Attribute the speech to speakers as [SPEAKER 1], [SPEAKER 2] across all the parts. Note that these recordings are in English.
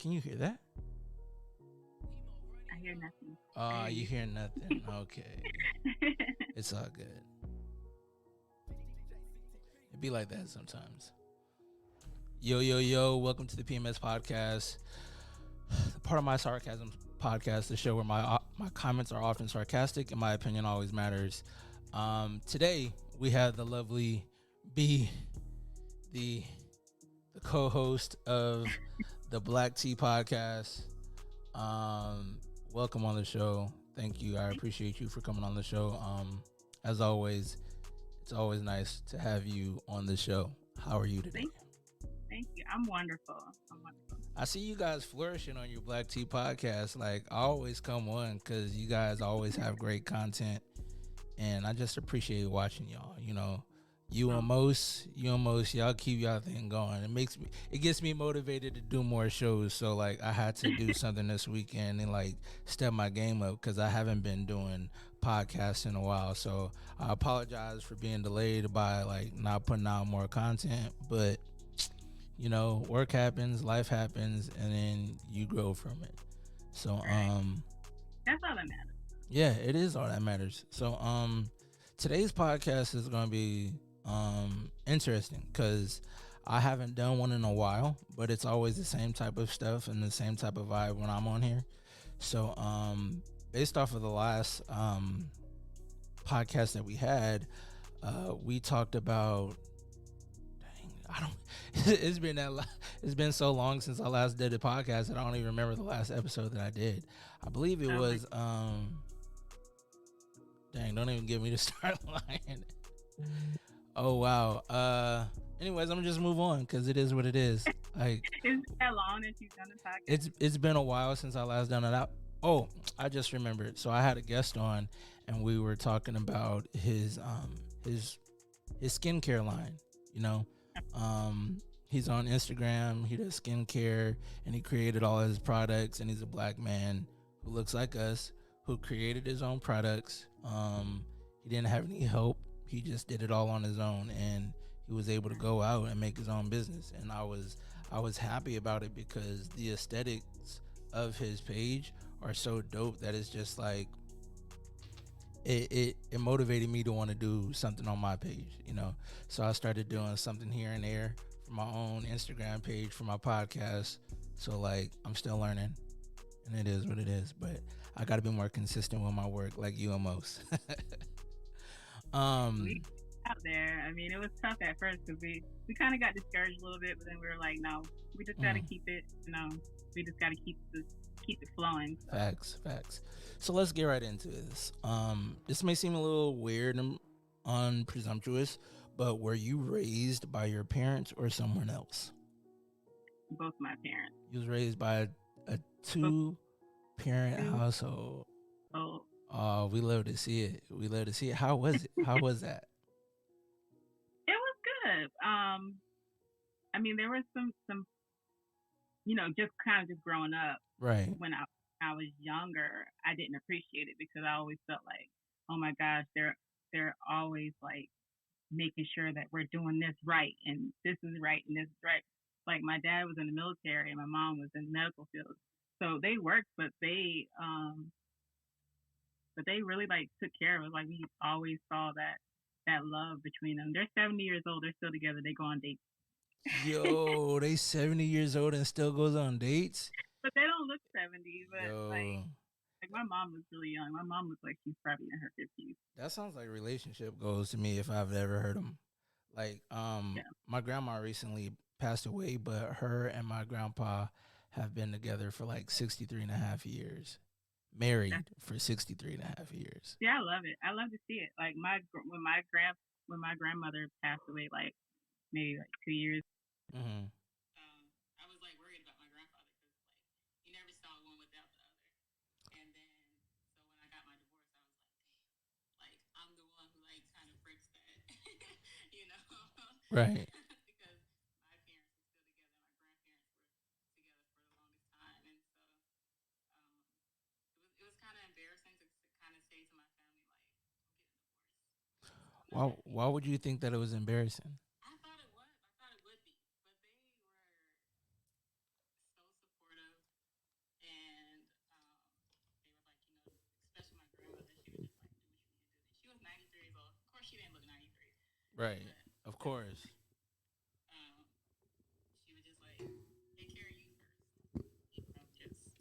[SPEAKER 1] Can you hear that?
[SPEAKER 2] I hear nothing. I hear
[SPEAKER 1] You
[SPEAKER 2] you.
[SPEAKER 1] hear nothing. Okay. It's all good. It be like that sometimes. Yo, yo, yo. Welcome to the PMS podcast. Part of my sarcasm podcast, the show where my comments are often sarcastic and my opinion always matters. Today we have the lovely B, the the co-host of the Black Tea podcast. Welcome on the show. Thank you. I appreciate you for coming on the show. As always, it's always nice to have you on the show. How are you today?
[SPEAKER 2] Thank, thank you. I'm wonderful. I'm wonderful.
[SPEAKER 1] I see you guys flourishing on your Black Tea podcast. Like, I always come on because you guys always have great content, and I just appreciate watching y'all.
[SPEAKER 2] Oh,
[SPEAKER 1] You and Most, y'all keep y'all thing going. It gets me motivated to do more shows. So like, I had to do something this weekend and like step my game up because I haven't been doing podcasts in a while. So I apologize for being delayed by like not putting out more content, but work happens, life happens, and then you grow from it. So
[SPEAKER 2] right. That's all that matters.
[SPEAKER 1] yeah, it is all that matters. So today's podcast is going to be interesting because I haven't done one in a while, but it's always the same type of stuff and the same type of vibe when I'm on here. So based off of the last podcast that we had, we talked about, dang, I don't it's been it's been so long since I last did a podcast that I don't even remember the last episode that I did. I believe it
[SPEAKER 2] Oh my.
[SPEAKER 1] was dang, don't even get me to start lying. Oh wow. Anyways, I'm gonna just move on because it is what it is. Like,
[SPEAKER 2] Is it that long that you've done the podcast?
[SPEAKER 1] it's been a while since I last done it out. Oh, I just remembered. So I had a guest on, and we were talking about his skincare line. You know, he's on Instagram. He does skincare, and he created all his products. And he's a black man who looks like us, who created his own products. He didn't have any help. He just did it all on his own, and he was able to go out and make his own business. And I was happy about it because the aesthetics of his page are so dope that it's just like it motivated me to want to do something on my page. So I started doing something here and there for my own Instagram page for my podcast. So like, I'm still learning, and it is what it is, but I got to be more consistent with my work, like you and most.
[SPEAKER 2] We
[SPEAKER 1] um
[SPEAKER 2] out there. I mean, it was tough at first because we kind of got discouraged a little bit, but then we were like, no, we just got to
[SPEAKER 1] mm,
[SPEAKER 2] keep it. We just got to keep it flowing. So
[SPEAKER 1] facts. So let's get right into this. This may seem a little weird and unpresumptuous, but were you raised by your parents or someone else?
[SPEAKER 2] both my parents,
[SPEAKER 1] You was raised by a
[SPEAKER 2] both
[SPEAKER 1] two parent
[SPEAKER 2] two.
[SPEAKER 1] household.
[SPEAKER 2] So
[SPEAKER 1] Oh, we love to see it. We love to see it. How was it? How was that?
[SPEAKER 2] it was good. I mean, there was some just kind of just growing up
[SPEAKER 1] Right.
[SPEAKER 2] when I was younger, I didn't appreciate it because I always felt like, oh my gosh, they're always like making sure that we're doing this right and this is right and this is right. Like my dad was in the military and my mom was in the medical field, so they worked, but they really like took care of us. Like we always saw that love between them. They're 70 years old. They're still together. They go on dates,
[SPEAKER 1] Yo, they 70 years old and still goes on dates?
[SPEAKER 2] but they don't look 70. But
[SPEAKER 1] Yo,
[SPEAKER 2] like my mom was really young. My mom looks like she's probably in her 50s.
[SPEAKER 1] that sounds like relationship goals to me if I've ever heard them. Like,
[SPEAKER 2] Yeah,
[SPEAKER 1] my grandma recently passed away, but her and my grandpa have been together for like 63 and a half years. Married
[SPEAKER 2] that's
[SPEAKER 1] for 63 and a half years.
[SPEAKER 2] yeah. I love it. I love to see it. Like when my grandmother passed away, like maybe like 2 years.
[SPEAKER 1] Hmm.
[SPEAKER 2] I was like worried about my grandfather because like you never saw one without the other. And then so when I got my divorce, I was like, I'm the one who like kind of breaks that, you know,
[SPEAKER 1] Right.
[SPEAKER 2] because my parents were still together, my grandparents were together for the longest time, and so um, it was kind of embarrassing to kind of say to my family like I'm getting divorced. So I'm not happy.
[SPEAKER 1] Why would you think that it was embarrassing?
[SPEAKER 2] I thought it was. I thought it would be, but they were so supportive.
[SPEAKER 1] Right.
[SPEAKER 2] But
[SPEAKER 1] Of course.
[SPEAKER 2] um, she would just like take care of you first. Just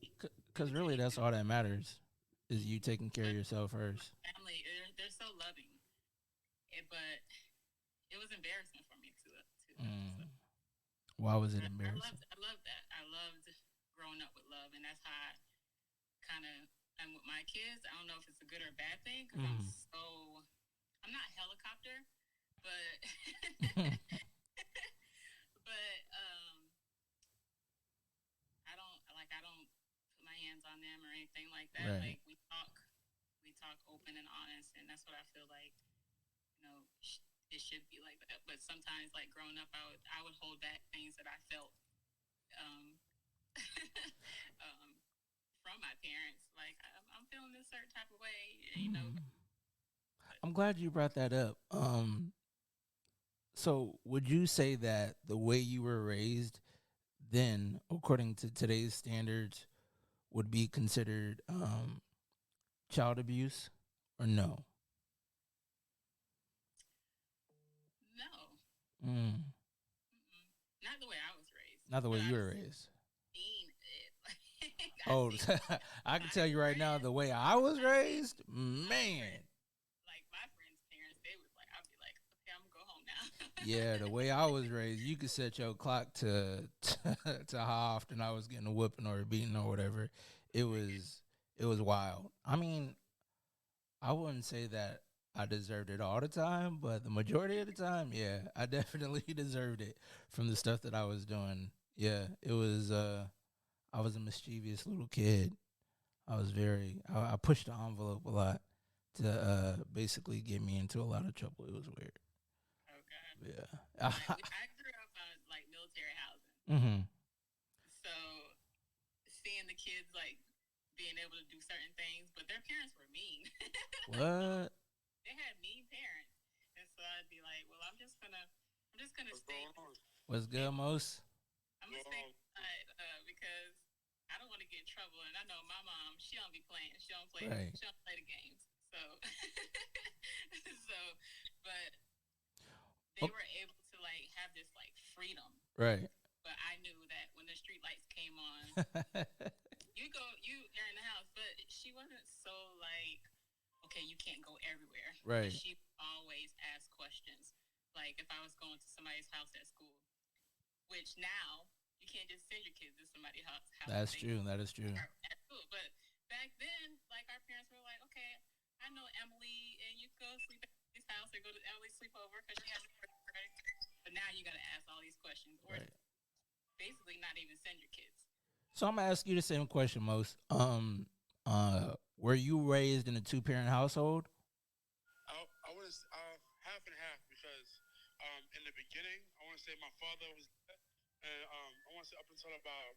[SPEAKER 2] do
[SPEAKER 1] Because
[SPEAKER 2] what you
[SPEAKER 1] really,
[SPEAKER 2] need to
[SPEAKER 1] that's
[SPEAKER 2] do.
[SPEAKER 1] all that matters is you taking care of
[SPEAKER 2] But
[SPEAKER 1] yourself
[SPEAKER 2] my
[SPEAKER 1] first.
[SPEAKER 2] family, they're so loving. But it was embarrassing for me too. So
[SPEAKER 1] Mm. Why was it embarrassing?
[SPEAKER 2] I loved that. I loved growing up with love, and that's how I kind of am with my kids. I don't know if it's a good or a bad thing because
[SPEAKER 1] Mm.
[SPEAKER 2] I'm not helicopter, but but I don't put my hands on them or anything like that.
[SPEAKER 1] Right.
[SPEAKER 2] Like we talk open and honest, and that's what I feel like. You know, it should be like that. But sometimes, like growing up, I would hold back things that I felt um, um, from my parents. Like I'm feeling this certain type of way, you know.
[SPEAKER 1] Mm.
[SPEAKER 2] But
[SPEAKER 1] I'm glad you brought that up. So would you say that the way you were raised then, according to today's standards, would be considered child abuse or no?
[SPEAKER 2] no,
[SPEAKER 1] Mm.
[SPEAKER 2] mm-mm. Not the way I was raised,
[SPEAKER 1] Not the way
[SPEAKER 2] but
[SPEAKER 1] you
[SPEAKER 2] I've
[SPEAKER 1] were raised.
[SPEAKER 2] seen it. Like I've
[SPEAKER 1] Oh,
[SPEAKER 2] seen
[SPEAKER 1] I can
[SPEAKER 2] my
[SPEAKER 1] tell you right now, the
[SPEAKER 2] friends.
[SPEAKER 1] way I was
[SPEAKER 2] I've seen
[SPEAKER 1] raised,
[SPEAKER 2] my friends.
[SPEAKER 1] man.
[SPEAKER 2] Like my friends' parents, they was like, I'd be like, okay, I'm gonna go home now.
[SPEAKER 1] Yeah, the way I was raised, you could set your clock to how often I was getting a whipping or a beating or whatever. It
[SPEAKER 2] Right.
[SPEAKER 1] was it was wild. I mean, I wouldn't say that I deserved it all the time, but the majority of the time, yeah, I definitely deserved it from the stuff that I was doing. Yeah, it was I was a mischievous little kid. I pushed the envelope a lot to basically get me into a lot of trouble. It was weird.
[SPEAKER 2] Oh God.
[SPEAKER 1] Yeah.
[SPEAKER 2] I grew up on like military housing,
[SPEAKER 1] Mhm.
[SPEAKER 2] so seeing the kids like being able to do certain things, but their parents were mean. So
[SPEAKER 1] What?
[SPEAKER 2] they had mean parents, and so I'd be like, well, I'm just gonna stay.
[SPEAKER 1] What's good, most?
[SPEAKER 2] I'm gonna stay inside because I don't want to get in trouble. And I know my mom, she don't be playing.
[SPEAKER 1] Right.
[SPEAKER 2] She don't play the games. So, so, but they
[SPEAKER 1] Oh,
[SPEAKER 2] were able to like have this like freedom.
[SPEAKER 1] right.
[SPEAKER 2] But I knew that when the street lights came on, you are in the house. But she wasn't so like, okay, you can't go everywhere. But
[SPEAKER 1] Right.
[SPEAKER 2] she always asked questions. Like if I was going to somebody's house at school, which now you can't just send your kids to somebody's house because
[SPEAKER 1] That's
[SPEAKER 2] they
[SPEAKER 1] true. That is true.
[SPEAKER 2] are at school. But back then, like our parents were like, okay, I know Emily, and you go sleep at Emily's house or go to Emily's sleepover because she has a birthday. But now you got to ask all these questions, or
[SPEAKER 1] Right.
[SPEAKER 2] basically not even send your kids.
[SPEAKER 1] So I'm gonna ask you the same question, most. Were you raised in a two-parent household?
[SPEAKER 3] I was half and half because in the beginning, I want to say my father was there, and I want to say up until about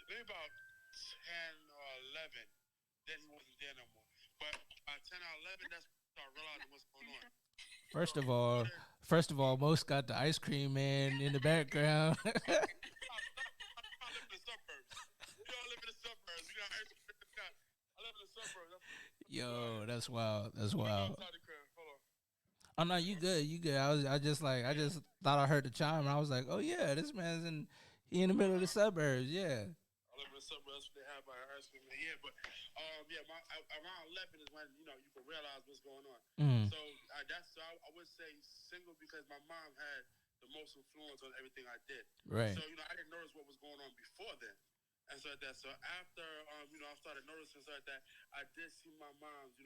[SPEAKER 3] maybe about 10 or 11, then he wasn't there no more. But by 10 or 11, that's when I started realizing what's going on. So
[SPEAKER 1] First of
[SPEAKER 3] what
[SPEAKER 1] all,
[SPEAKER 3] it,
[SPEAKER 1] first of all, most got the ice cream
[SPEAKER 2] You
[SPEAKER 1] man
[SPEAKER 2] got
[SPEAKER 1] in
[SPEAKER 2] the
[SPEAKER 1] the
[SPEAKER 2] ice cream in
[SPEAKER 1] background.
[SPEAKER 2] the background.
[SPEAKER 3] I live in the suburbs. You know, I live in the suburbs. You got ice cream. I live in the suburbs. That's who I
[SPEAKER 1] Yo,
[SPEAKER 3] am.
[SPEAKER 1] that's wild. That's
[SPEAKER 3] Let me go
[SPEAKER 1] wild.
[SPEAKER 3] outside the crib. Hold on.
[SPEAKER 1] Oh no, you good, you good. I
[SPEAKER 3] Yeah.
[SPEAKER 1] just thought I heard the chime, and I was like, oh yeah, this man's he in the middle of the suburbs. Yeah.
[SPEAKER 3] I live in the suburbs. That's what they have by ice cream in here. But yeah, around 11 is when you can realize what's going on.
[SPEAKER 1] Mm.
[SPEAKER 3] So I would say single because my mom had the most influence on everything I did. So
[SPEAKER 1] Right.
[SPEAKER 3] I didn't notice what was going on before then. And so that so after I started noticing so that I did see my mom's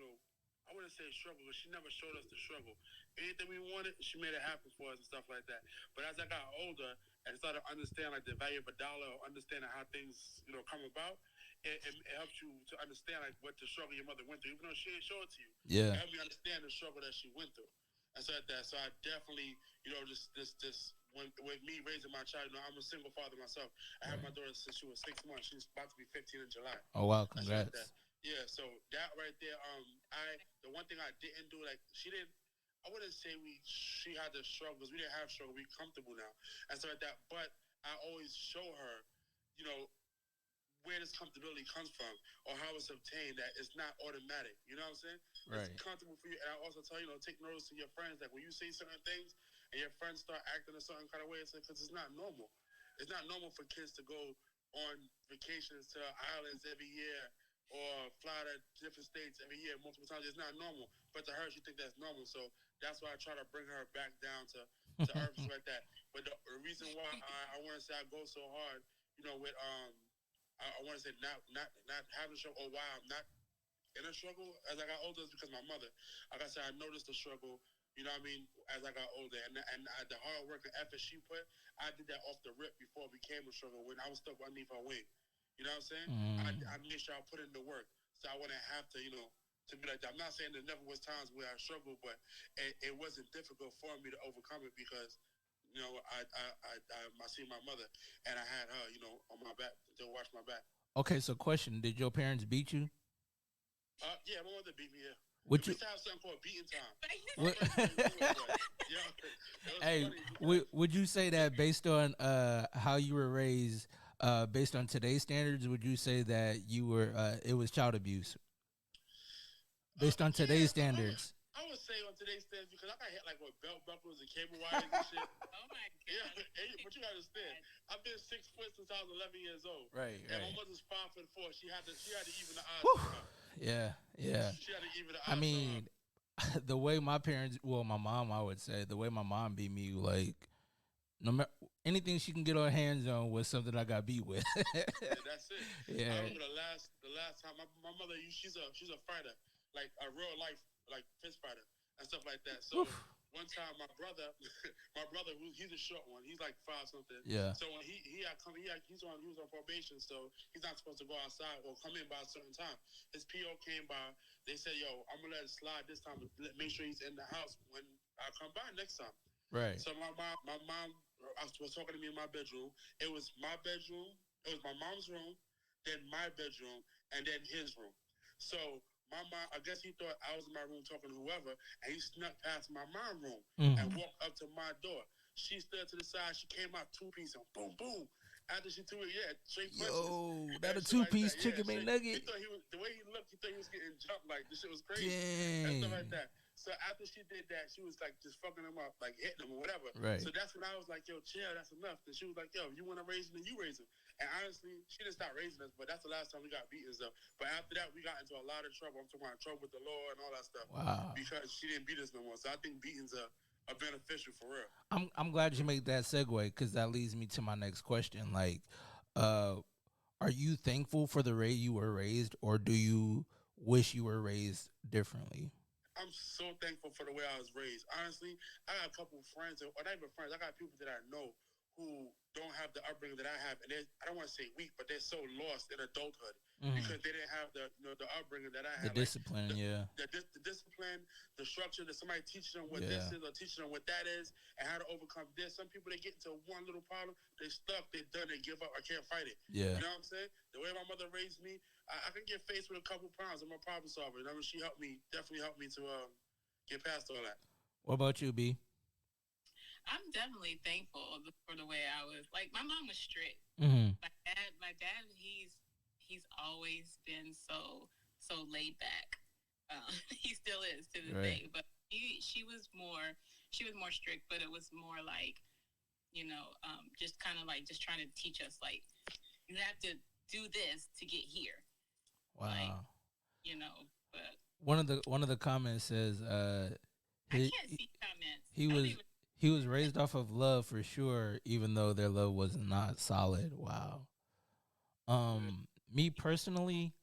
[SPEAKER 3] I wouldn't say struggle, but she never showed us the struggle. Anything we wanted, she made it happen for us and stuff like that. But as I got older and started to understand like the value of a dollar or understanding how things come about, it helps you to understand like what the struggle your mother went through, even though she didn't show it to you. It
[SPEAKER 1] Yeah.
[SPEAKER 3] helped me understand the struggle that she went through. And so I definitely just when with me raising my child, I'm a single father myself. I had my
[SPEAKER 1] Right.
[SPEAKER 3] daughter since she was 6 months. She's about to be 15 in July.
[SPEAKER 1] Oh wow,
[SPEAKER 3] And so that
[SPEAKER 1] congrats.
[SPEAKER 3] yeah, so that right there, the one thing I didn't do, like she didn't. I wouldn't say she had the struggles. We didn't have struggle. We comfortable now, and so like that. But I always show her, you know, where this comfortability comes from or how it's obtained. That it's not automatic. You know what I'm saying? it's
[SPEAKER 1] Right.
[SPEAKER 3] comfortable for you. And I also tell you, take notice to your friends. Like when you say certain things and your friends start acting a certain kind of way, it's because it's not normal. It's not normal for kids to go on vacations to islands every year or fly to different states every year multiple times. It's not normal. But to her, she thinks that's normal. So that's why I try to bring her back down to earth like that. But the reason why I want to say I go so hard, with I want to say not having a struggle or why I'm not in a struggle as I got older is because my mother. Like I said, I noticed the struggle. You know what I mean? As I got older, and the hard work and effort she put, I did that off the rip before it became a struggle. When I was stuck underneath her wing, you know what I'm saying? I made sure I put in the work, so I wouldn't have to, to be like that. I'm not saying there never was times where I struggled, but it wasn't difficult for me to overcome it because I seen my mother and I had her, on my back to watch my back.
[SPEAKER 1] Okay, so question: did your parents beat you?
[SPEAKER 3] Yeah, my mother beat me. Yeah,
[SPEAKER 1] Would
[SPEAKER 3] we
[SPEAKER 1] you?
[SPEAKER 3] used to have something called beating time.
[SPEAKER 1] Would,
[SPEAKER 3] Yeah, it was
[SPEAKER 1] hey,
[SPEAKER 3] funny because
[SPEAKER 1] would you say that based on how you were raised, based on today's standards, would you say that you were it was child abuse based on
[SPEAKER 3] yeah,
[SPEAKER 1] today's standards?
[SPEAKER 3] I would say on today's stands because I got hit like with belt buckles and cable wires and shit.
[SPEAKER 2] Oh my
[SPEAKER 3] Yeah,
[SPEAKER 2] god.
[SPEAKER 3] but you gotta understand. I've been 6 foot since I was 11 years old.
[SPEAKER 1] Right,
[SPEAKER 3] And my
[SPEAKER 1] right.
[SPEAKER 3] mother's 5'4". She had to even the odds
[SPEAKER 1] Whew.
[SPEAKER 3] somehow.
[SPEAKER 1] Yeah, yeah.
[SPEAKER 3] She had to even the
[SPEAKER 1] I
[SPEAKER 3] odds somehow.
[SPEAKER 1] mean, the way my parents, well, my mom, I would say, the way my mom beat me, like, no matter anything she can get her hands on was something I got beat with.
[SPEAKER 3] Yeah, that's it. I
[SPEAKER 1] Yeah.
[SPEAKER 3] remember the last time my mother, she's a fighter, like a real life like fist fighter and stuff like that. So
[SPEAKER 1] Oof.
[SPEAKER 3] one time my brother, he's a short one. He's like 5 something.
[SPEAKER 1] Yeah.
[SPEAKER 3] So when he was on probation, so he's not supposed to go outside or come in by a certain time. His PO came by. They said, "Yo, I'm gonna let it slide this time. Make sure he's in the house when I come by next time."
[SPEAKER 1] Right.
[SPEAKER 3] So my mom was talking to me in my bedroom. It was my bedroom. It was my mom's room, then my bedroom, and then his room. So my mom, I guess he thought I was in my room talking to whoever, and he snuck past my mom's room and walked up to my door. She stood to the side. She came out 2-piece and boom, boom. After she threw it, straight punches.
[SPEAKER 1] Yo, that a
[SPEAKER 3] Shit like
[SPEAKER 1] 2-piece
[SPEAKER 3] that.
[SPEAKER 1] chicken
[SPEAKER 3] He
[SPEAKER 1] McNugget.
[SPEAKER 3] thought the way he looked, he thought he was getting jumped. Like this shit was crazy and stuff like
[SPEAKER 1] Dang.
[SPEAKER 3] that. So after she did that, she was like just fucking him up, like hitting him or whatever.
[SPEAKER 1] Right.
[SPEAKER 3] So that's when I was like, yo, chill, that's enough. And she was like, yo, you want to raise him, then you raise him. And honestly, she didn't start raising us, but that's the last time we got beaten up. But after that, we got into a lot of trouble. I'm talking about trouble with the law and all that stuff.
[SPEAKER 1] Wow.
[SPEAKER 3] Because she didn't beat us no more. So I think beatings are beneficial for real.
[SPEAKER 1] I'm glad you made that segue because that leads me to my next question. Like, are you thankful for the way you were raised, or do you wish you were raised differently?
[SPEAKER 3] I'm so thankful for the way I was raised. Honestly, I got a couple of friends, or not even friends, I got people that I know who don't have the upbringing that I have, and I don't want to say weak, but they're so lost in adulthood because they didn't have the upbringing that I
[SPEAKER 1] The
[SPEAKER 3] have.
[SPEAKER 1] discipline, yeah.
[SPEAKER 3] The discipline, the structure, that somebody teaching them what
[SPEAKER 1] Yeah.
[SPEAKER 3] this is or teaching them what that is, and how to overcome this. Some people, they get into one little problem, they stuck, they done, they give up. I can't fight it.
[SPEAKER 1] Yeah.
[SPEAKER 3] You know what I'm saying? The way my mother raised me, I can get faced with a couple problems. I'm a problem solver. You know, she definitely helped me to get past all that.
[SPEAKER 1] What about you, B?
[SPEAKER 2] I'm definitely thankful for the way I was. Like my mom was strict.
[SPEAKER 1] Mm-hmm.
[SPEAKER 2] My dad, he's always been so laid back. He still is to this day, but she was more strict. But it was more like, just kind of like just trying to teach us like you have to do this to get here.
[SPEAKER 1] Wow.
[SPEAKER 2] Like, but
[SPEAKER 1] one of the comments says
[SPEAKER 2] I can't see comments.
[SPEAKER 1] he was raised off of love for sure, even though their love was not solid. Wow. Me personally,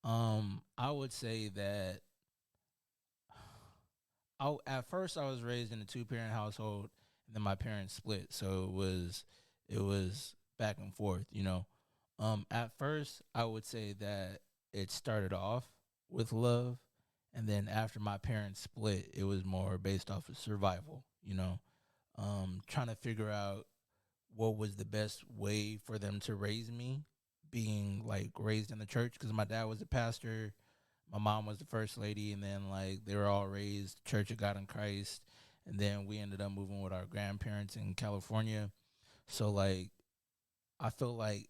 [SPEAKER 1] I would say that at first I was raised in a 2-parent household, and then my parents split, so it was back and forth. At first I would say that it started off with love, and then after my parents split, it was more based off of survival. Trying to figure out what was the best way for them to raise me, being like raised in the church because my dad was a pastor, my mom was the first lady, and then like they were all raised Church of God in Christ, and then we ended up moving with our grandparents in California. So like I feel like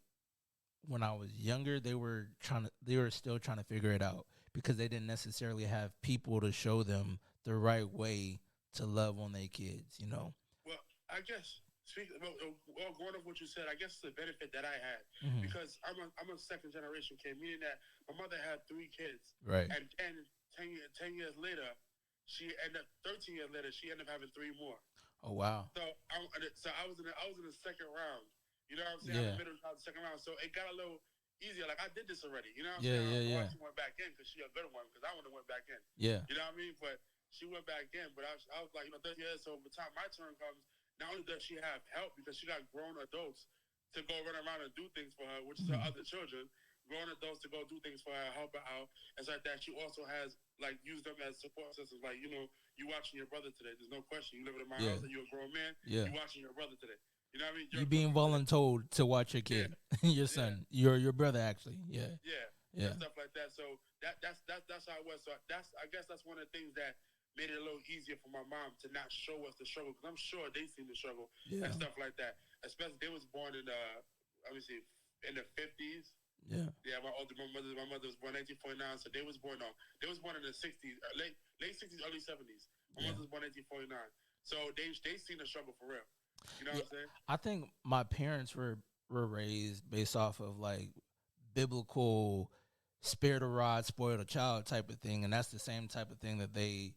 [SPEAKER 1] when I was younger, they were still trying to figure it out because they didn't necessarily have people to show them the right way to love on their kids, you know.
[SPEAKER 3] Well, I guess going off what you said, I guess the benefit that I had
[SPEAKER 1] Hmm.
[SPEAKER 3] because I'm a second generation kid, meaning that my mother had three kids,
[SPEAKER 1] Right.
[SPEAKER 3] and then 10 years later, she ended up 13 years later, she ended up having three more.
[SPEAKER 1] Oh wow.
[SPEAKER 3] So I was in the second round. You know what I'm saying? I'm in
[SPEAKER 1] Yeah.
[SPEAKER 3] the middle of the second round, so it got a little easier. Like I did this already. You know what I'm
[SPEAKER 1] Yeah.
[SPEAKER 3] saying?
[SPEAKER 1] Yeah.
[SPEAKER 3] Or
[SPEAKER 1] Yeah.
[SPEAKER 3] she went back in because she a good one because I would have went back in.
[SPEAKER 1] Yeah.
[SPEAKER 3] You know what I mean? But she went back in. But I was like, 30 years. So by the time my turn comes, not only does she have help because she got grown adults to go run around and do things for her, which is her
[SPEAKER 1] Mhm.
[SPEAKER 3] other children, grown adults to go do things for her, help her out, and so like that. She also has like used them as support systems. Like you watching your brother today. There's no question. You living in my
[SPEAKER 1] Yeah.
[SPEAKER 3] house and you're a grown man.
[SPEAKER 1] Yeah.
[SPEAKER 3] You watching your brother today. You know what I mean?
[SPEAKER 1] You
[SPEAKER 3] You're
[SPEAKER 1] being
[SPEAKER 3] cooking today.
[SPEAKER 1] voluntold to watch your
[SPEAKER 3] Yeah,
[SPEAKER 1] kid, your
[SPEAKER 3] yeah,
[SPEAKER 1] son, your brother actually. Yeah.
[SPEAKER 3] yeah, and
[SPEAKER 1] Yeah.
[SPEAKER 3] stuff like that. So that's how it was. So I guess that's one of the things that made it a little easier for my mom to not show us the struggle because I'm sure they seen the struggle and
[SPEAKER 1] Yeah.
[SPEAKER 3] stuff like that. Especially they was born in let me see in the 50s.
[SPEAKER 1] Yeah.
[SPEAKER 3] Yeah, my mother was born 1949, so they was born in the 60s, late 60s, early 70s. My
[SPEAKER 1] Yeah.
[SPEAKER 3] mother was born 1949, so they seen the struggle for real. You know
[SPEAKER 1] Yeah.
[SPEAKER 3] what I'm saying?
[SPEAKER 1] I think my parents were raised based off of like biblical spare the rod, spoil the child type of thing, and that's the same type of thing that they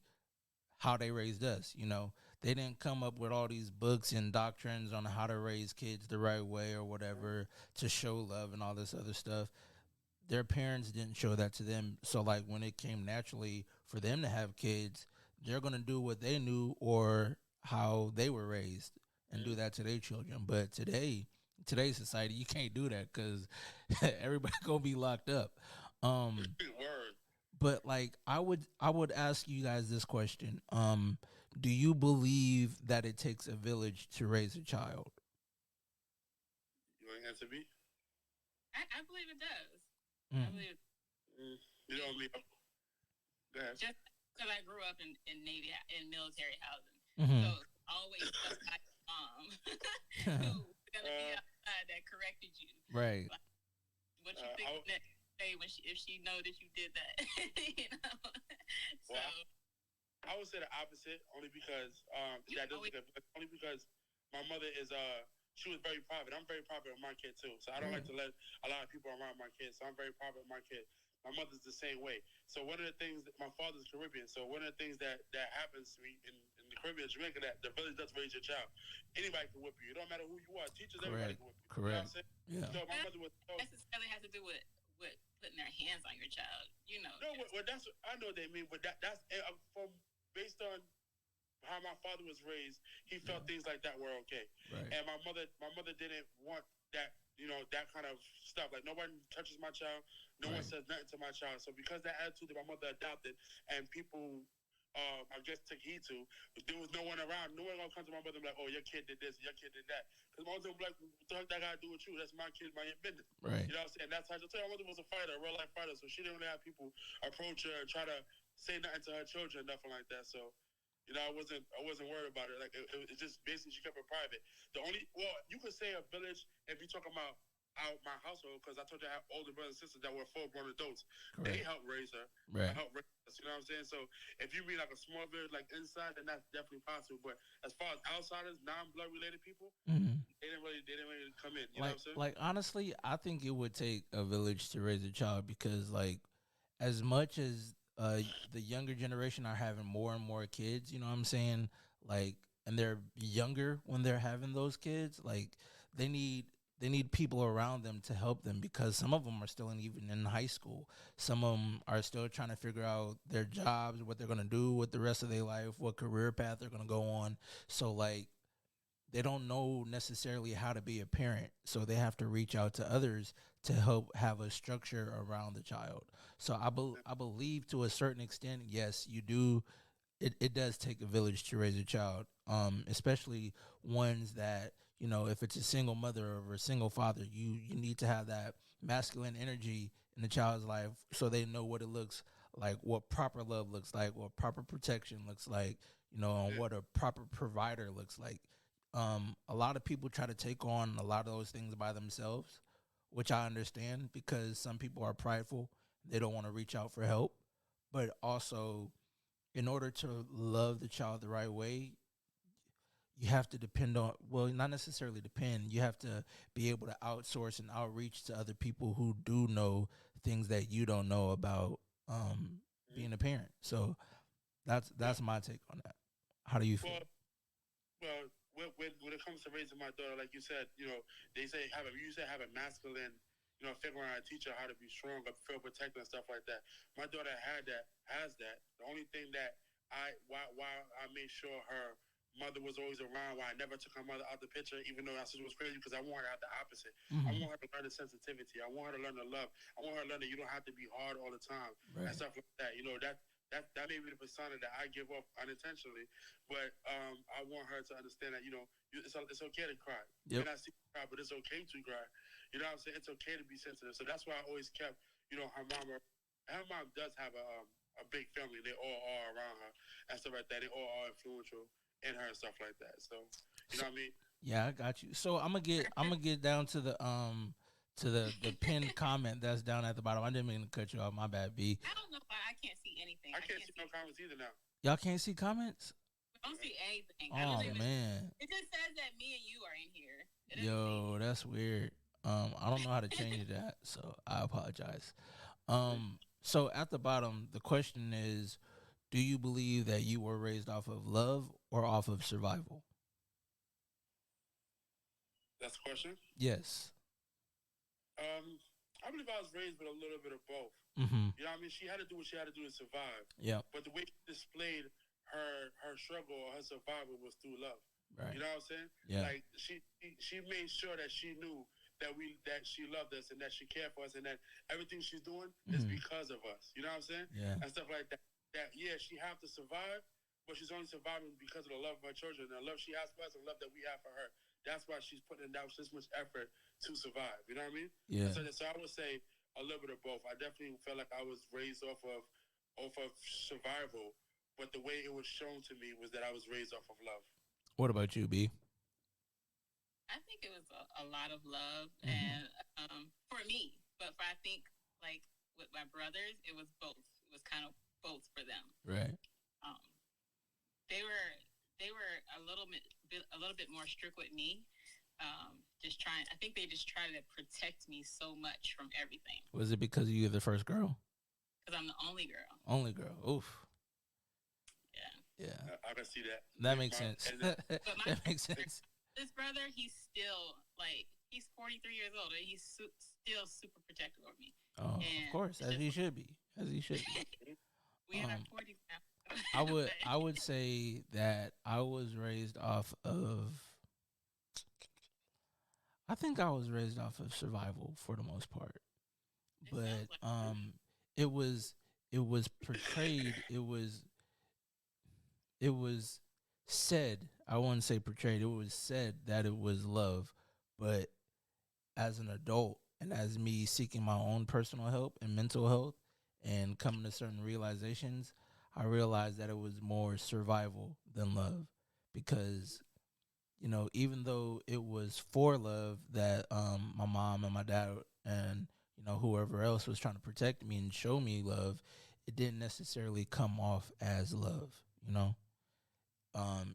[SPEAKER 1] how they raised us. You know, they didn't come up with all these books and doctrines on how to raise kids the right way or whatever to show love and all this other stuff. Their parents didn't show that to them. So like when it came naturally for them to have kids, they're gonna do what they knew or how they were raised and do
[SPEAKER 3] Yeah.
[SPEAKER 1] that to their children. But today's society, you can't do that because everybody gonna be locked up. Um,
[SPEAKER 3] Word.
[SPEAKER 1] but like I would ask you guys this question. Do you believe that it takes a village to raise a child?
[SPEAKER 3] You want to answer me?
[SPEAKER 2] I believe it does. I
[SPEAKER 1] Mm,
[SPEAKER 2] believe
[SPEAKER 3] Mm. You know me. Go ahead.
[SPEAKER 2] just because I grew up in Navy in military housing, so
[SPEAKER 1] hmm.
[SPEAKER 2] always stuff like mom who was gonna be outside that corrected you.
[SPEAKER 1] Right.
[SPEAKER 2] Like, what you think
[SPEAKER 3] I,
[SPEAKER 2] that say when if she know that you did that, you know? So
[SPEAKER 3] well, I would say the opposite, only because
[SPEAKER 2] you
[SPEAKER 3] that doesn't
[SPEAKER 2] always
[SPEAKER 3] only because my mother is she was very private. I'm very private with my kid too, so I don't
[SPEAKER 1] Right.
[SPEAKER 3] like to let a lot of people around my kid. So I'm very private with my kid. My mother's the same way. So one of the things that my father's Caribbean. So one of the things that happens to me in the Caribbean, Jamaica, that the village does raise your child. Anybody can whip you. It don't matter who you are. Teachers, everybody
[SPEAKER 1] Correct.
[SPEAKER 3] can whip you. You know
[SPEAKER 1] Correct.
[SPEAKER 3] what I'm saying?
[SPEAKER 1] Yeah.
[SPEAKER 3] So my
[SPEAKER 2] that
[SPEAKER 3] mother was so
[SPEAKER 2] necessarily has to do with putting their hands on your child. You know,
[SPEAKER 3] no.
[SPEAKER 2] just
[SPEAKER 3] That's I know what they mean, but that's from based on how my father was raised, he
[SPEAKER 1] Yeah.
[SPEAKER 3] felt things like that were okay.
[SPEAKER 1] Right.
[SPEAKER 3] And my mother didn't want that, that kind of stuff. Like no one touches my child, no one
[SPEAKER 1] Right.
[SPEAKER 3] says nothing to my child. So because that attitude that my mother adopted, and people, I guess took heed to, there was no one around. No one gonna come to my mother and be like, "Oh, your kid did this, your kid did that." Because my mother was like, "What the heck that got to do with you? That's my kid, my business."
[SPEAKER 1] Right.
[SPEAKER 3] You know what I'm saying? That's how I tell you, my mother was a fighter, a real life fighter. So she didn't really have people approach her and try to say nothing to her children, nothing like that. So I wasn't worried about it. Like it just basically she kept it private. You could say a village if you're talking about out my household because I told you I have older brothers and sisters that were full grown adults. They
[SPEAKER 1] Correct.
[SPEAKER 3] helped raise her.
[SPEAKER 1] Right.
[SPEAKER 3] Help raise us. You know what I'm saying? So if you mean like a small village like inside, then that's definitely possible. But as far as outsiders, non-blood related people,
[SPEAKER 1] Hmm.
[SPEAKER 3] they didn't really come in. You know
[SPEAKER 1] Like
[SPEAKER 3] what I'm saying?
[SPEAKER 1] like honestly, I think it would take a village to raise a child because like as much as the younger generation are having more and more kids, you know what I'm saying? Like and they're younger when they're having those kids, like they need they need people around them to help them because some of them are still even in high school. Some of them are still trying to figure out their jobs, what they're going to do with the rest of their life, what career path they're going to go on. So like they don't know necessarily how to be a parent, so they have to reach out to others to help have a structure around the child. So I believe to a certain extent, yes, you do. It does take a village to raise a child, especially ones that if it's a single mother or a single father, you need to have that masculine energy in the child's life so they know what it looks like, what proper love looks like, what proper protection looks like, and
[SPEAKER 3] Yeah,
[SPEAKER 1] what a proper provider looks like. A lot of people try to take on a lot of those things by themselves, which I understand because some people are prideful. They don't want to reach out for help. but also in order to love the child the right way, you have to depend on, well, not necessarily depend, you have to be able to outsource and outreach to other people who do know things that you don't know about
[SPEAKER 3] Mhm.
[SPEAKER 1] being a parent. So
[SPEAKER 3] Yeah.
[SPEAKER 1] that's my take on that. How do you feel?
[SPEAKER 3] Well, well, when it comes to raising my daughter, like you said, they say have a masculine, figure out how to teach her how to be strong, feel protected and stuff like that. My daughter has that. The only thing that why I made sure her mother was always around, why I never took her mother out the picture, even though that sister was crazy, because I want her to have the opposite. I
[SPEAKER 1] Mm-hmm.
[SPEAKER 3] want her to learn the sensitivity. I want her to learn the love. I want her to learn that you don't have to be hard all the time and
[SPEAKER 1] Right.
[SPEAKER 3] stuff like that. That may be the persona that I give off unintentionally, but I want her to understand that it's okay to cry. You
[SPEAKER 1] Yep.
[SPEAKER 3] may not see her cry, but it's okay to cry. You know what I'm saying? It's okay to be sensitive. So that's why I always kept her mom. Her mom does have a big family. They all are around her and stuff like that. They all are influential in her and stuff like that. So you
[SPEAKER 1] So
[SPEAKER 3] know what I mean?
[SPEAKER 1] yeah, I got you. So I'm gonna get down to the pinned comment that's down at the bottom. I didn't mean to cut you off. My bad, B.
[SPEAKER 2] I don't know why I can't see anything.
[SPEAKER 3] I
[SPEAKER 2] I
[SPEAKER 3] can't
[SPEAKER 2] can't
[SPEAKER 3] see
[SPEAKER 2] see.
[SPEAKER 3] no comments either now.
[SPEAKER 1] Y'all can't see comments?
[SPEAKER 2] I don't see anything. I
[SPEAKER 1] Oh
[SPEAKER 2] don't even.
[SPEAKER 1] man.
[SPEAKER 2] It just says that me and you are in here. It doesn't say
[SPEAKER 1] Yo,
[SPEAKER 2] anything.
[SPEAKER 1] that's weird. I don't know how to change that, so I apologize.
[SPEAKER 3] Mhm.
[SPEAKER 1] So at the bottom, the question is, do you believe that you were raised off of love or off of survival?
[SPEAKER 3] That's the question.
[SPEAKER 1] Yes.
[SPEAKER 3] Um, I believe I was raised with a little bit of both.
[SPEAKER 1] Mm-hmm.
[SPEAKER 3] You know what I mean? She had to do what she had to do to survive.
[SPEAKER 1] Yep.
[SPEAKER 3] But the way she displayed her struggle or her survival was through love.
[SPEAKER 1] Right.
[SPEAKER 3] You know what I'm saying?
[SPEAKER 1] Yeah.
[SPEAKER 3] Like she made sure that she knew that she loved us and that she cared for us and that everything she's doing is
[SPEAKER 1] Mm-hmm.
[SPEAKER 3] because of us. You know what I'm saying?
[SPEAKER 1] Yeah.
[SPEAKER 3] And stuff like that. That yeah, she have to survive, but she's only surviving because of the love of her children, and the love she has for us, and the love that we have for her. That's why she's putting down this much effort to survive. You know what I mean? And
[SPEAKER 1] Yeah.
[SPEAKER 3] so I would say a little bit of both. I definitely felt like I was raised off of survival, but the way it was shown to me was that I was raised off of love.
[SPEAKER 1] What about you, B?
[SPEAKER 2] I think it was a lot of love
[SPEAKER 1] Mm-hmm.
[SPEAKER 2] and for me, but I think like with my brothers, it was both. It was kind of both for them.
[SPEAKER 1] Right.
[SPEAKER 2] Um, they were a little bit more strict with me. Just trying. I think they just try to protect me so much from everything
[SPEAKER 1] Was it because you're the first girl?
[SPEAKER 2] because I'm the only girl.
[SPEAKER 1] Only girl. Oof.
[SPEAKER 2] Yeah.
[SPEAKER 1] Yeah.
[SPEAKER 3] I can see that.
[SPEAKER 1] That makes
[SPEAKER 3] My,
[SPEAKER 1] sense.
[SPEAKER 3] and
[SPEAKER 2] But my
[SPEAKER 1] That makes sense.
[SPEAKER 2] this brother, he's still like he's 43 years old, and he's still super protective of me.
[SPEAKER 1] Oh, of
[SPEAKER 2] And
[SPEAKER 1] course,
[SPEAKER 2] it's
[SPEAKER 1] as
[SPEAKER 2] just
[SPEAKER 1] he should be. As he should be.
[SPEAKER 2] we in our
[SPEAKER 1] Um,
[SPEAKER 2] 40s now.
[SPEAKER 1] I would
[SPEAKER 2] But
[SPEAKER 1] I would say that I was raised off of, I think I was raised off of survival for the most part.
[SPEAKER 2] it sounds
[SPEAKER 1] But
[SPEAKER 2] like
[SPEAKER 1] it was portrayed, it was said, I wouldn't say portrayed, it was said that it was love, but as an adult and as me seeking my own personal help and mental health and coming to certain realizations, I realized that it was more survival than love, because even though it was for love that my mom and my dad and whoever else was trying to protect me and show me love, it didn't necessarily come off as love. You know,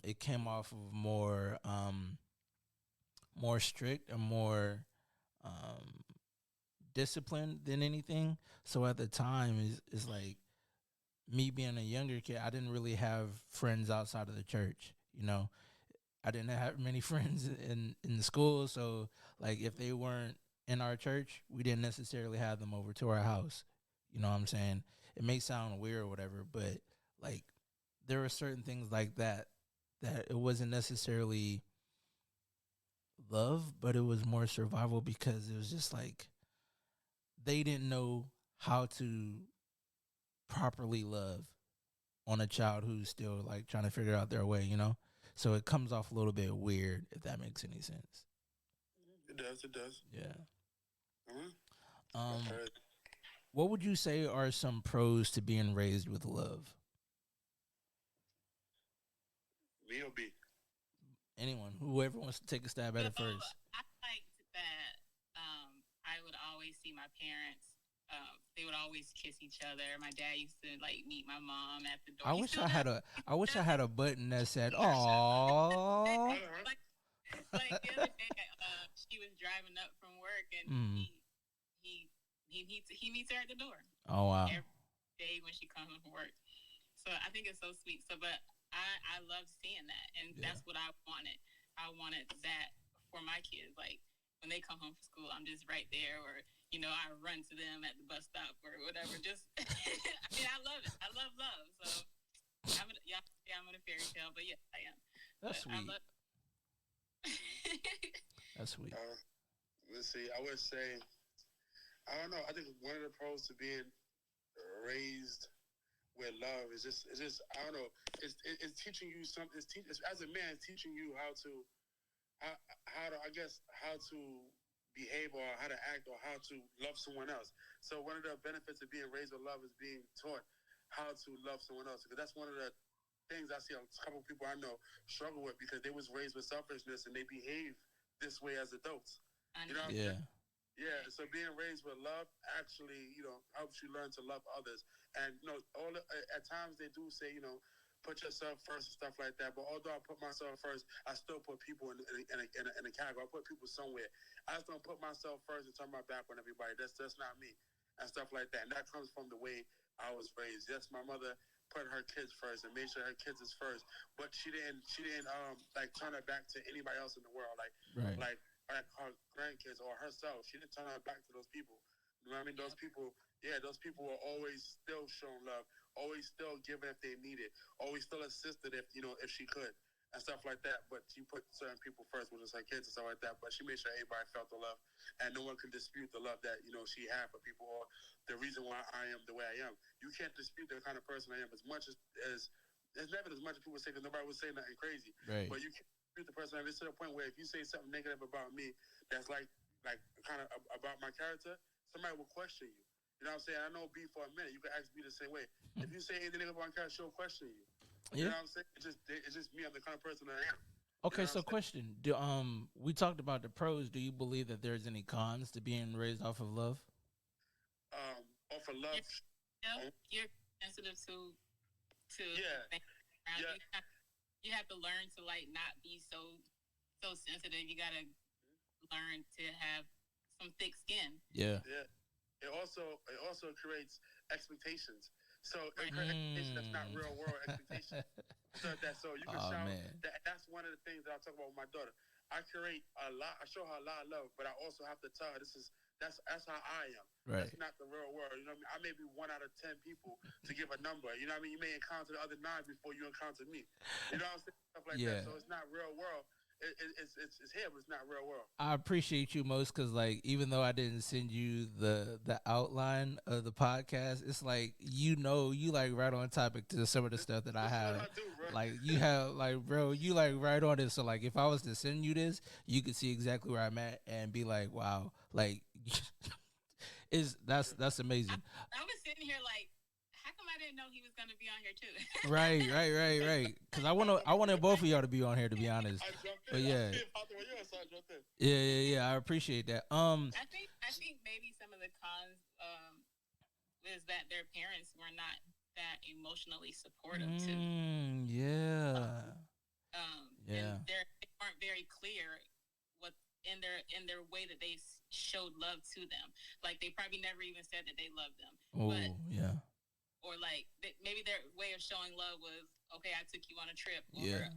[SPEAKER 1] it came off of more strict and more um, disciplined than anything. So at the time, is like me being a younger kid, I didn't really have friends outside of the church. I didn't have many friends in the school, so like if they weren't in our church, we didn't necessarily have them over to our house. You know what I'm saying? It may sound weird or whatever, but like there were certain things like that it wasn't necessarily love, but it was more survival, because it was just like they didn't know how to properly love on a child who's still like trying to figure out their way. So it comes off a little bit weird, if that makes any sense.
[SPEAKER 3] it does. It does.
[SPEAKER 1] Yeah.
[SPEAKER 3] Uh-huh. I've
[SPEAKER 1] Um,
[SPEAKER 3] heard.
[SPEAKER 1] what would you say are some pros to being raised with love?
[SPEAKER 3] Me or B?
[SPEAKER 1] Anyone, whoever wants to take a stab at
[SPEAKER 2] so
[SPEAKER 1] it first.
[SPEAKER 2] I liked that I would always see my parents
[SPEAKER 4] They would always kiss each other. My dad used to like meet my mom at the door.
[SPEAKER 1] I
[SPEAKER 4] He
[SPEAKER 1] wish
[SPEAKER 4] still
[SPEAKER 1] I
[SPEAKER 4] does.
[SPEAKER 1] had a I wish I had a button that said
[SPEAKER 3] I
[SPEAKER 1] "Aww."
[SPEAKER 3] don't know.
[SPEAKER 4] Like like the other day, she was driving up from work, and
[SPEAKER 1] Mm.
[SPEAKER 4] he he meets her at the door
[SPEAKER 1] Oh wow.
[SPEAKER 4] every day when she comes home from work. So I think it's so sweet. So, but I love seeing that, and
[SPEAKER 1] Yeah.
[SPEAKER 4] that's what I wanted. I wanted that for my kids. Like when they come home from school, I'm just right there, or I run to them at the bus stop or whatever. Just, I mean, I love it. I love love. So I'm in a fairy tale, but yes, I am.
[SPEAKER 1] That's
[SPEAKER 4] But I
[SPEAKER 1] sweet.
[SPEAKER 4] love.
[SPEAKER 1] That's sweet.
[SPEAKER 3] Let's see. I would say, I don't know. I think one of the pros to being raised with love is just I don't know. It's teaching you something. It's, as a man, it's teaching you how, how to, I guess, how to behave or how to act or how to love someone else. So one of the benefits of being raised with love is being taught how to love someone else, because that's one of the things I see a couple of people I know struggle with, because they was raised with selfishness and they behave this way as adults.
[SPEAKER 4] I
[SPEAKER 3] You know
[SPEAKER 4] know.
[SPEAKER 3] what I'm saying?
[SPEAKER 1] Yeah.
[SPEAKER 3] Yeah, so being raised with love actually, helps you learn to love others. And at times they do say, put yourself first and stuff like that. But although I put myself first, I still put people in a category. I put people somewhere. I just don't put myself first and turn my back on everybody. That's not me, and stuff like that. And that comes from the way I was raised. Yes, my mother put her kids first and made sure her kids is first, but she didn't like turn her back to anybody else in the world.
[SPEAKER 1] Right.
[SPEAKER 3] Like her grandkids or herself. She didn't turn her back to those people. You know what I mean? Those people, yeah, those people were always still showing love, always still giving if they needed, always still assisted if she could and stuff like that. But she put certain people first, which is her kids and stuff like that. But she made sure everybody felt the love, and no one can dispute the love that she had for people, or the reason why I am the way I am. You can't dispute the kind of person I am as much as there's never as much as people say, because nobody would say nothing crazy.
[SPEAKER 1] Right.
[SPEAKER 3] But you can't dispute the person. It's to the point where if you say something negative about me, that's like kind of about my character, somebody will question you. You know what I'm saying? I know B for a minute. You can ask B the same way. If you say anything about my character, she'll question you. You
[SPEAKER 1] Yeah.
[SPEAKER 3] know what I'm saying? It's just me. I'm the kind of person I am.
[SPEAKER 1] Okay,
[SPEAKER 3] You know
[SPEAKER 1] so
[SPEAKER 3] what I'm saying?
[SPEAKER 1] question. Do we talked about the pros. Do you believe that there's any cons to being raised off of love?
[SPEAKER 3] Off of love.
[SPEAKER 4] You're sensitive to
[SPEAKER 3] Yeah.
[SPEAKER 4] things around
[SPEAKER 3] Yeah.
[SPEAKER 4] you. You have to learn to like not be so sensitive. You gotta learn to have some thick skin.
[SPEAKER 1] Yeah.
[SPEAKER 3] Yeah. It also creates expectations. So it
[SPEAKER 4] Right.
[SPEAKER 3] creates expectations that's not real world expectations. So you can
[SPEAKER 1] Oh
[SPEAKER 3] shout
[SPEAKER 1] man.
[SPEAKER 3] that's one of the things that I talk about with my daughter. I create a lot. I show her a lot of love, but I also have to tell her that's how I am.
[SPEAKER 1] Right.
[SPEAKER 3] That's not the real world. You know what I mean? I may be 1 out of 10 people to give a number. You know what I mean? You may encounter the other 9 before you encounter me. You know what I'm saying? Stuff like
[SPEAKER 1] Yeah.
[SPEAKER 3] that. So it's not real world. It's here, but it's not real world.
[SPEAKER 1] I appreciate you most because, like, even though I didn't send you the outline of the podcast, it's like you like right on topic to some of the stuff that I
[SPEAKER 3] This is what
[SPEAKER 1] have.
[SPEAKER 3] I do, bro.
[SPEAKER 1] Like you have, like, bro, you like right on it. So like, if I was to send you this, you could see exactly where I'm at and be like, wow, like, that's amazing.
[SPEAKER 4] I was sitting here like, how come I didn't know he was gonna be on here too?
[SPEAKER 1] Right. Because I wanted both of y'all to be on here, to be honest.
[SPEAKER 3] I jumped in.
[SPEAKER 1] But yeah.
[SPEAKER 3] I see it popped in my ear, so I jumped in.
[SPEAKER 1] Yeah. I appreciate that.
[SPEAKER 4] I think maybe some of the cons is that their parents were not that emotionally supportive too.
[SPEAKER 1] Yeah.
[SPEAKER 4] And they weren't very clear what in their way that they showed love to them. Like they probably never even said that they loved them.
[SPEAKER 1] Oh,
[SPEAKER 4] but,
[SPEAKER 1] yeah.
[SPEAKER 4] Or like maybe their way of showing love was, okay, I took you on a trip. Or
[SPEAKER 1] Yeah.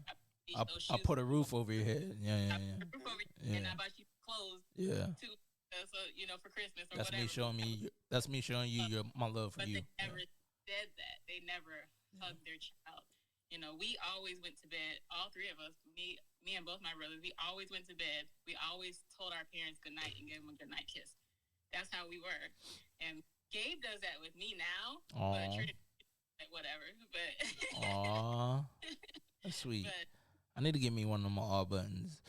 [SPEAKER 4] I
[SPEAKER 1] put a roof over your head. Yeah.
[SPEAKER 4] I put a roof over your head, and I bought you clothes.
[SPEAKER 1] Yeah.
[SPEAKER 4] So for Christmas or
[SPEAKER 1] That's
[SPEAKER 4] whatever.
[SPEAKER 1] That's me showing you my love for
[SPEAKER 4] but
[SPEAKER 1] you.
[SPEAKER 4] They never said that. They never hugged their child. We always went to bed. All 3 of us, me and both my brothers, we always went to bed. We always told our parents good night and gave them a good night kiss. That's how we were. And Gabe does that with me now.
[SPEAKER 1] Aww.
[SPEAKER 4] But like, whatever. But
[SPEAKER 1] Aww. That's sweet.
[SPEAKER 4] But,
[SPEAKER 1] I need to get me one of my all buttons.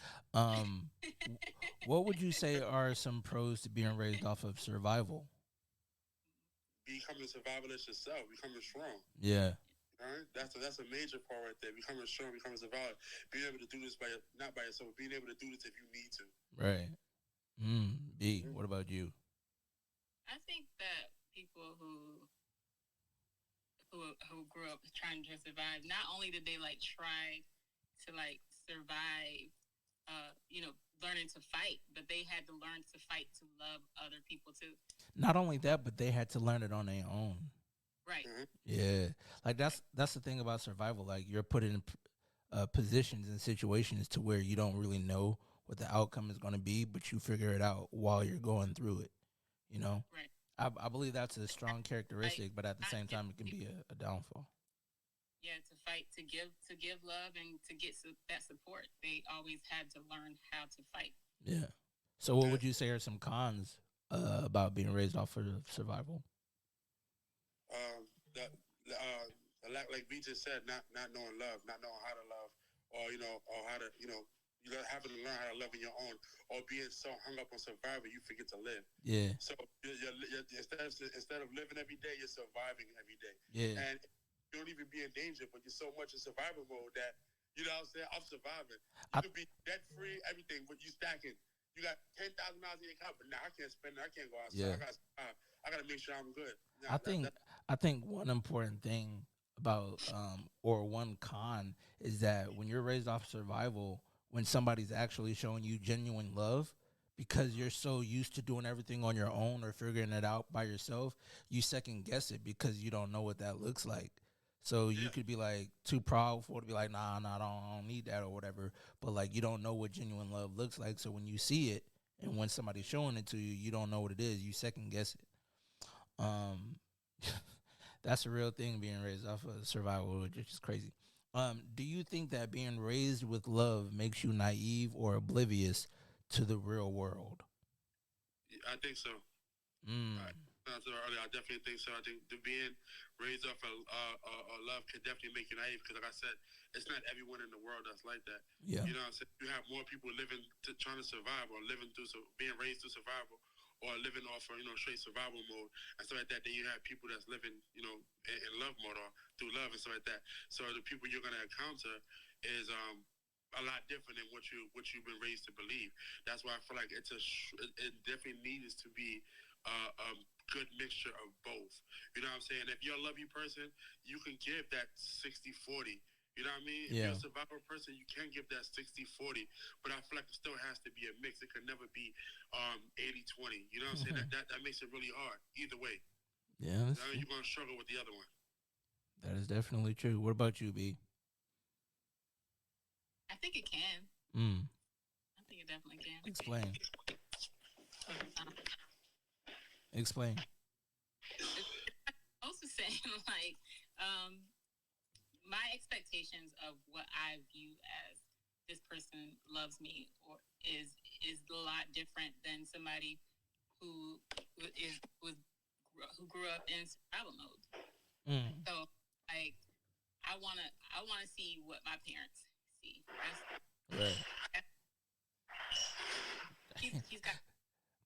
[SPEAKER 1] What would you say are some pros to being raised off of survival?
[SPEAKER 3] Becoming a survivalist yourself, becoming strong.
[SPEAKER 1] Yeah.
[SPEAKER 3] All right, that's a major part right there. Becoming strong, becoming a survivor, being able to do this not by yourself, but being able to do this if you need to.
[SPEAKER 1] Right. B. What about you?
[SPEAKER 4] I think that people who grew up trying to survive. Not only did they like try to like survive, learning to fight, but they had to learn to fight to love other people too.
[SPEAKER 1] Not only that, but they had to learn it on their own.
[SPEAKER 4] Right.
[SPEAKER 1] Yeah, like that's the thing about survival. Like you're put in positions and situations to where you don't really know what the outcome is going to be, but you figure it out while you're going through it. You know,
[SPEAKER 4] Right.
[SPEAKER 1] I believe that's a strong characteristic, but at the same time, it can be a downfall.
[SPEAKER 4] Yeah, to fight, to give love, and to get that support. They always had to learn how to fight.
[SPEAKER 1] Yeah. So, what would you say are some cons about being raised off of survival?
[SPEAKER 3] The lack, like V just said, not knowing love, not knowing how to love, or how to, you having to learn how to love on your own, or being so hung up on survival, you forget to live.
[SPEAKER 1] Yeah.
[SPEAKER 3] So instead of living every day, you're surviving every day.
[SPEAKER 1] Yeah.
[SPEAKER 3] And you don't even be in danger, but you're so much in survival mode that, you know what I'm saying, I'm surviving. You could be debt free, everything, but you stacking. You got $10,000 in your account, but now I can't spend it. I can't go outside.
[SPEAKER 1] Yeah.
[SPEAKER 3] I gotta make sure I'm good.
[SPEAKER 1] I think one important thing about or one con is that when you're raised off survival, when somebody's actually showing you genuine love, because you're so used to doing everything on your own or figuring it out by yourself, you second guess it because you don't know what that looks like. So you could be like too proudful to be like, nah, I don't need that or whatever. But like you don't know what genuine love looks like. So when you see it and when somebody's showing it to you, you don't know what it is. You second guess it. That's a real thing, being raised off of survival, which is crazy. Do you think that being raised with love makes you naive or oblivious to the real world?
[SPEAKER 3] I think so. I definitely think so. I think being raised off of love could definitely make you naive because, like I said, it's not everyone in the world that's like that.
[SPEAKER 1] Yeah.
[SPEAKER 3] You know what I'm saying? You have more people trying to survive or being raised through survival or living off of, straight survival mode and stuff like that. Then you have people that's living, in love mode or through love and stuff like that. So the people you're going to encounter is a lot different than what you've been raised to believe. That's why I feel like it definitely needs to be a good mixture of both. You know what I'm saying? If you're a loving person, you can give that 60-40. You know what I mean? If you're a survivor person, you can give that 60-40. But I feel like it still has to be a mix. It could never be 80-20. You know what I'm saying? That makes it really hard either way.
[SPEAKER 1] Yeah.
[SPEAKER 3] You're going to struggle with the other one.
[SPEAKER 1] That is definitely true. What about you, B?
[SPEAKER 4] I think it can. I think it definitely can.
[SPEAKER 1] Explain. Explain.
[SPEAKER 4] I was also saying, like, my expectations of what I view as this person loves me or is a lot different than somebody who grew up in survival mode. So, like, I wanna see what my parents see. He's got.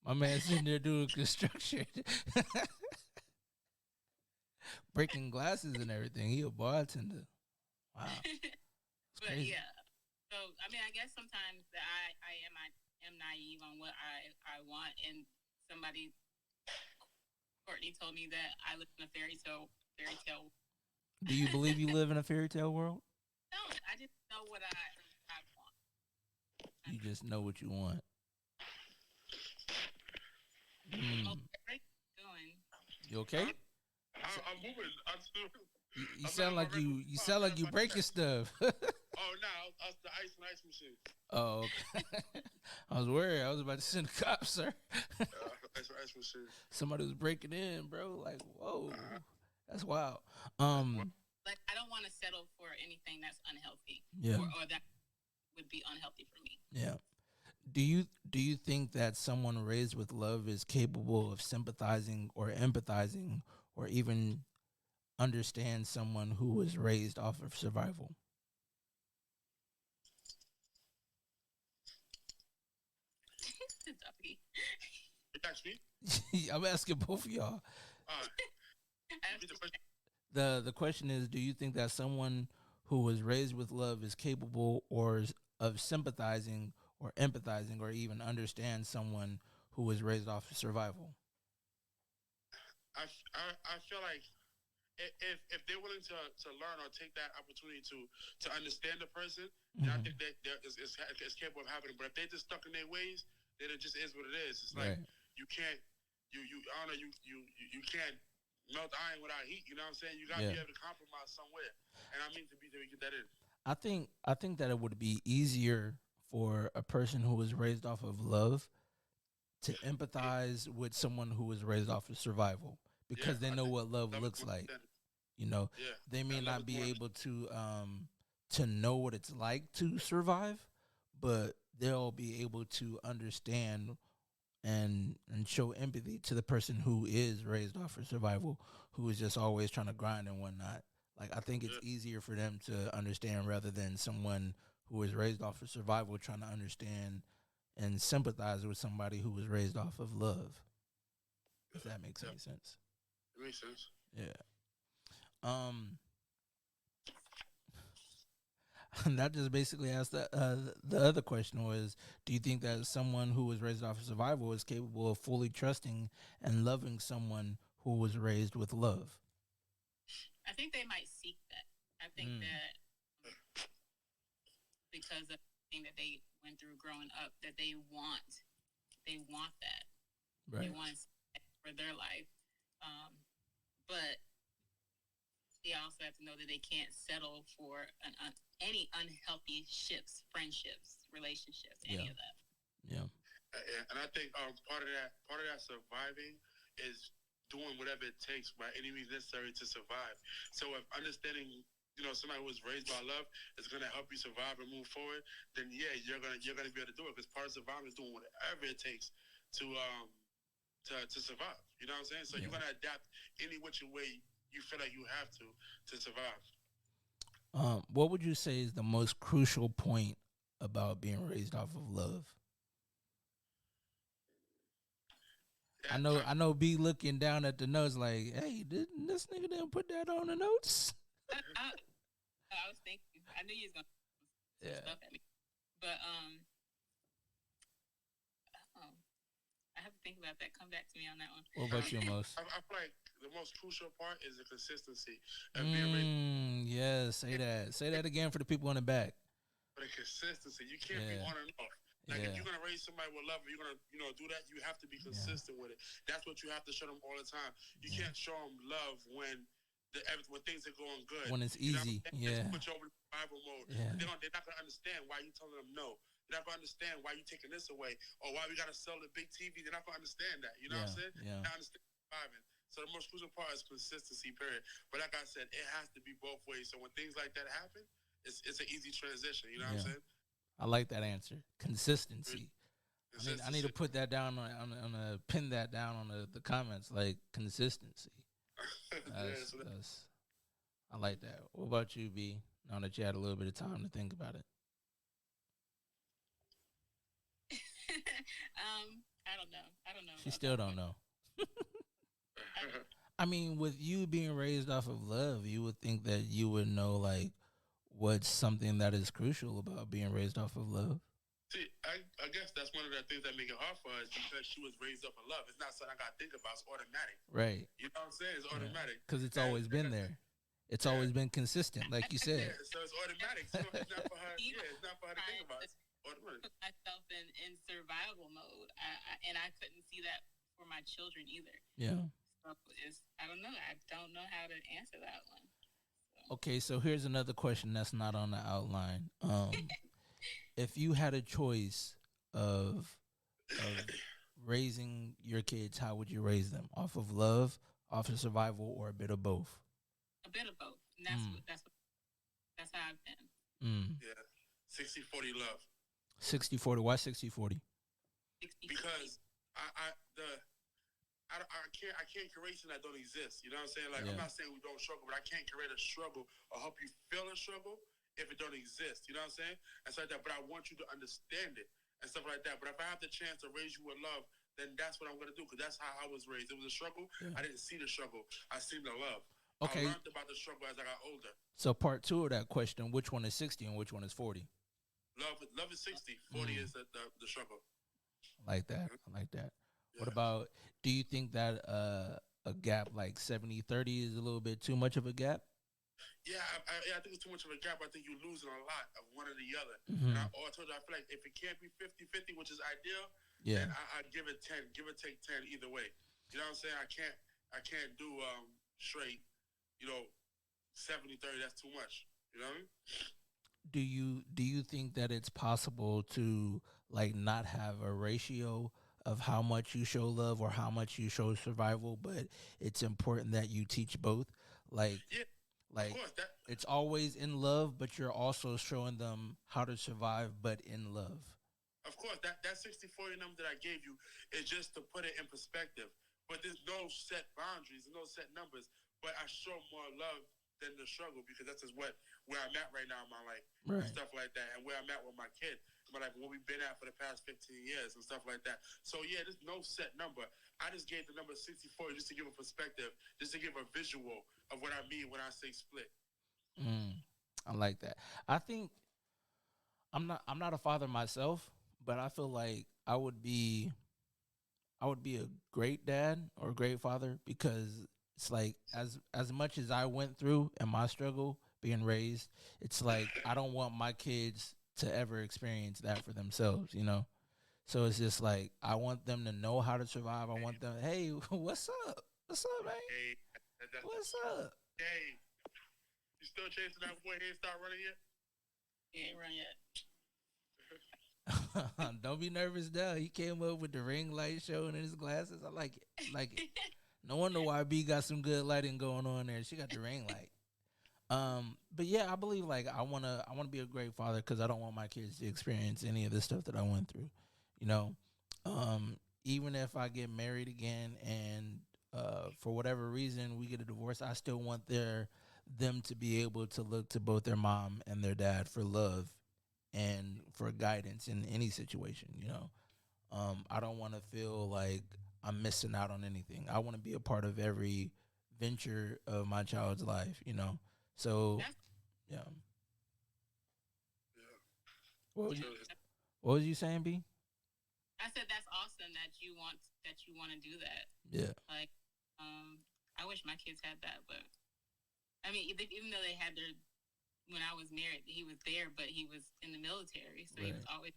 [SPEAKER 1] My man's sitting there doing construction, breaking glasses and everything. He a bartender. Wow.
[SPEAKER 4] But crazy. Yeah. So I mean, I guess sometimes that I am naive on what I want, and Courtney told me that I live in a fairy tale.
[SPEAKER 1] Do you believe you live in a fairy tale world?
[SPEAKER 4] No, I just know what I want.
[SPEAKER 1] You just know what you want. You okay?
[SPEAKER 3] I'm moving.
[SPEAKER 1] You sound like you breaking stuff.
[SPEAKER 3] Oh no, that's the ice machine.
[SPEAKER 1] Oh, okay. I was worried. I was about to send the cops, sir.
[SPEAKER 3] Ice machine.
[SPEAKER 1] Somebody was breaking in, bro. Like, whoa, that's wild.
[SPEAKER 4] Like, I don't want to settle for anything that's unhealthy.
[SPEAKER 1] Yeah.
[SPEAKER 4] Or that would be unhealthy for me.
[SPEAKER 1] Yeah. Do you think that someone raised with love is capable of sympathizing or empathizing or even understand someone who was raised off of survival? I'm asking both of y'all. The question is, do you think that someone who was raised with love is capable of sympathizing or empathizing or even understand someone who was raised off of survival?
[SPEAKER 3] I feel like if they're willing to learn or take that opportunity to understand the person, then I
[SPEAKER 1] Mm-hmm.
[SPEAKER 3] think that it's capable of happening. But if they're just stuck in their ways, then it just is what it is. It's like
[SPEAKER 1] Right.
[SPEAKER 3] you can't you I don't know you can't melt iron without heat. You know what I'm saying? You gotta
[SPEAKER 1] Yeah.
[SPEAKER 3] be able to compromise somewhere. And I mean to get that in.
[SPEAKER 1] I think that it would be easier for a person who was raised off of love to
[SPEAKER 3] Yeah,
[SPEAKER 1] empathize with someone who was raised off of survival
[SPEAKER 3] yeah.
[SPEAKER 1] because they
[SPEAKER 3] I
[SPEAKER 1] know
[SPEAKER 3] think
[SPEAKER 1] what love
[SPEAKER 3] love is
[SPEAKER 1] looks
[SPEAKER 3] more
[SPEAKER 1] like.
[SPEAKER 3] understanding.
[SPEAKER 1] You know,
[SPEAKER 3] Yeah,
[SPEAKER 1] they may
[SPEAKER 3] I love
[SPEAKER 1] not
[SPEAKER 3] is more
[SPEAKER 1] be able
[SPEAKER 3] understanding.
[SPEAKER 1] to know what it's like to survive, but they'll be able to understand and show empathy to the person who is raised off of survival, who is just always trying to grind and whatnot. Like I think it's
[SPEAKER 3] Yeah,
[SPEAKER 1] easier for them to understand rather than someone who was raised off of survival trying to understand and sympathize with somebody who was raised off of love. If that makes
[SPEAKER 3] yeah.
[SPEAKER 1] any sense.
[SPEAKER 3] It makes sense.
[SPEAKER 1] Yeah. Um. And that just basically asked the other question was, do you think that someone who was raised off of survival is capable of fully trusting and loving someone who was raised with love?
[SPEAKER 4] I think they might seek that. I think
[SPEAKER 1] Mm,
[SPEAKER 4] that because of the thing that they went through growing up, that they want that. They
[SPEAKER 1] right.
[SPEAKER 4] want it for their life. But they also have to know that they can't settle for any unhealthy ships, friendships, relationships,
[SPEAKER 1] Yeah.
[SPEAKER 4] any of that.
[SPEAKER 1] Yeah.
[SPEAKER 3] And I think part of that surviving is doing whatever it takes by any means necessary to survive. So if understanding somebody who was raised by love is going to help you survive and move forward, then yeah, you're gonna be able to do it because part of surviving is doing whatever it takes to to survive. You know what I'm saying? So
[SPEAKER 1] Yeah.
[SPEAKER 3] you're gonna adapt any which way you feel like you have to survive.
[SPEAKER 1] What would you say is the most crucial point about being raised off of love? I
[SPEAKER 3] That
[SPEAKER 1] know,
[SPEAKER 3] type
[SPEAKER 1] I know. B looking down at the notes like, hey, didn't this nigga didn't put that on the notes?
[SPEAKER 4] I was thinking, I knew you was gonna some
[SPEAKER 1] Yeah.
[SPEAKER 4] stuff at me, but oh, I have to think about that. Come back to me on that one.
[SPEAKER 1] What about you, most?
[SPEAKER 3] I feel like the most crucial part is the consistency of being raised.
[SPEAKER 1] Yes, say that. Say that again for the people in the back.
[SPEAKER 3] For the consistency, you can't be
[SPEAKER 1] Yeah.
[SPEAKER 3] on and off. Like if
[SPEAKER 1] Yeah.
[SPEAKER 3] you're gonna raise somebody with love, you're gonna do that. You have to be
[SPEAKER 1] Yeah.
[SPEAKER 3] consistent with it. That's what you have to show them all the time. You
[SPEAKER 1] Yeah.
[SPEAKER 3] can't show them love when things are going good.
[SPEAKER 1] When it's
[SPEAKER 3] You know what
[SPEAKER 1] easy.
[SPEAKER 3] I'm saying?
[SPEAKER 1] Yeah.
[SPEAKER 3] Just put you over in survival mode.
[SPEAKER 1] Yeah.
[SPEAKER 3] They're not gonna understand why you telling them no. They're not gonna understand why you taking this away or why we gotta sell the big TV. They're not gonna understand that. You know what I'm saying?
[SPEAKER 1] Yeah.
[SPEAKER 3] They understand surviving. So the most crucial part is consistency. Period. But like I said, it has to be both ways. So when things like that happen, it's an easy transition. You know what I'm
[SPEAKER 1] Yeah.
[SPEAKER 3] saying?
[SPEAKER 1] I like that answer. Consistency. I need to
[SPEAKER 3] Consistency.
[SPEAKER 1] put that down on pin that down on the comments, like consistency.
[SPEAKER 3] Yeah, so
[SPEAKER 1] That's I like that. What about you, B? Now that you had a little bit of time to think about it.
[SPEAKER 4] I don't know. I don't know
[SPEAKER 1] She
[SPEAKER 4] about
[SPEAKER 1] still
[SPEAKER 4] that
[SPEAKER 1] don't
[SPEAKER 4] one.
[SPEAKER 1] know.
[SPEAKER 4] I,
[SPEAKER 1] I mean, with you being raised off of love, you would think that you would know like what's something that is crucial about being raised off of love.
[SPEAKER 3] See, I guess that's one of the things that make it hard for us because she was raised up in love. It's not something I gotta think about. It's automatic.
[SPEAKER 1] Right.
[SPEAKER 3] You know what I'm saying? It's automatic.
[SPEAKER 1] Because it's
[SPEAKER 3] And
[SPEAKER 1] always
[SPEAKER 3] like
[SPEAKER 1] been
[SPEAKER 3] I said,
[SPEAKER 1] there. It's
[SPEAKER 3] yeah,
[SPEAKER 1] always been consistent, like you
[SPEAKER 3] yeah.
[SPEAKER 1] said.
[SPEAKER 3] So it's automatic. So it's not for her.
[SPEAKER 4] even
[SPEAKER 3] Yeah, it's not for her to think
[SPEAKER 4] trying
[SPEAKER 3] about.
[SPEAKER 4] to
[SPEAKER 3] It's automatic.
[SPEAKER 4] put myself in survival mode, and I couldn't see that for my children either.
[SPEAKER 1] Yeah.
[SPEAKER 4] So I don't know. I don't know how to answer that one.
[SPEAKER 1] Okay, so here's another question that's not on the outline. If you had a choice of raising your kids, how would you raise them? Off of love, off of survival, or a bit of both?
[SPEAKER 4] A bit of both, and
[SPEAKER 1] Mm.
[SPEAKER 4] that's how I've been.
[SPEAKER 3] Yeah, 60-40 love.
[SPEAKER 1] 60-40. Why 60-40?
[SPEAKER 4] 60
[SPEAKER 3] Because I can't create something that don't exist. You know what I'm saying? Like I'm
[SPEAKER 1] Yeah.
[SPEAKER 3] not saying we don't struggle, but I can't create a struggle or help you feel a struggle if it don't exist. You know what I'm saying? And stuff like that. But I want you to understand it and stuff like that. But if I have the chance to raise you with love, then that's what I'm gonna do because that's how I was raised. It was a struggle.
[SPEAKER 1] Yeah.
[SPEAKER 3] I didn't see the struggle. I seen the love.
[SPEAKER 1] Okay.
[SPEAKER 3] I learned about the struggle as I got older.
[SPEAKER 1] So part two of that question: which one is 60 and which one is 40?
[SPEAKER 3] Love is 60. 40 is the struggle.
[SPEAKER 1] I like that. I like that. What
[SPEAKER 3] Yeah.
[SPEAKER 1] about? Do you think that a gap like 70-30 is a little bit too much of a gap?
[SPEAKER 3] Yeah, I think it's too much of a gap. I think you're losing a lot of one or the other. And
[SPEAKER 1] Hmm.
[SPEAKER 3] I told you, I feel like if it can't be 50-50, which is ideal,
[SPEAKER 1] Yeah.
[SPEAKER 3] then I give it 10, give or take 10 either way. You know what I'm saying? I can't do straight, you know, 70-30. That's too much. You know what I mean?
[SPEAKER 1] Do you think that it's possible to like not have a ratio of how much you show love or how much you show survival, but it's important that you teach both? Like
[SPEAKER 3] Yeah, of
[SPEAKER 1] like
[SPEAKER 3] course. That
[SPEAKER 1] it's always in love, but you're also showing them how to survive but in love.
[SPEAKER 3] Of course, that 60-40 number that I gave you is just to put it in perspective. But there's no set boundaries, there's no set numbers. But I show more love than the struggle because that's just where I'm at right now in my life and
[SPEAKER 1] Right.
[SPEAKER 3] stuff like that, and where I'm at with my kid, my life, where we've been at for the past 15 years and stuff like that. So yeah, there's no set number. I just gave the number 60-40 just to give a perspective, just to give a visual of what I mean when I say split.
[SPEAKER 1] Mm, I like that. I think I'm not a father myself, but I feel like I would be a great dad or a great father because it's like as much as I went through and my struggle being raised, it's like I don't want my kids to ever experience that for themselves, you know? So it's just like I want them to know how to survive. I want them, hey, what's up? What's up, man?
[SPEAKER 3] Hey,
[SPEAKER 1] What's up?
[SPEAKER 3] hey, you still chasing that boy? He ain't start running yet?
[SPEAKER 4] He ain't run yet.
[SPEAKER 1] Don't be nervous now. He came up with the ring light showing in his glasses. I like it. Like it. No wonder why B got some good lighting going on there. She got the ring light. But yeah, I believe like I wanna be a great father because I don't want my kids to experience any of the stuff that I went through. You know, even if I get married again and for whatever reason we get a divorce, I still want them to be able to look to both their mom and their dad for love and for guidance in any situation. I don't want to feel like I'm missing out on anything. I want to be a part of every venture of my child's life. So
[SPEAKER 4] That's
[SPEAKER 1] yeah.
[SPEAKER 3] Yeah,
[SPEAKER 1] What was you,
[SPEAKER 3] true.
[SPEAKER 1] what was you saying, B?
[SPEAKER 4] I said that's awesome that you want to do that.
[SPEAKER 1] Yeah.
[SPEAKER 4] Like, I wish my kids had that, but I mean, even though they had their when I was married, he was there, but he was in the military, so he was
[SPEAKER 1] Right.
[SPEAKER 4] always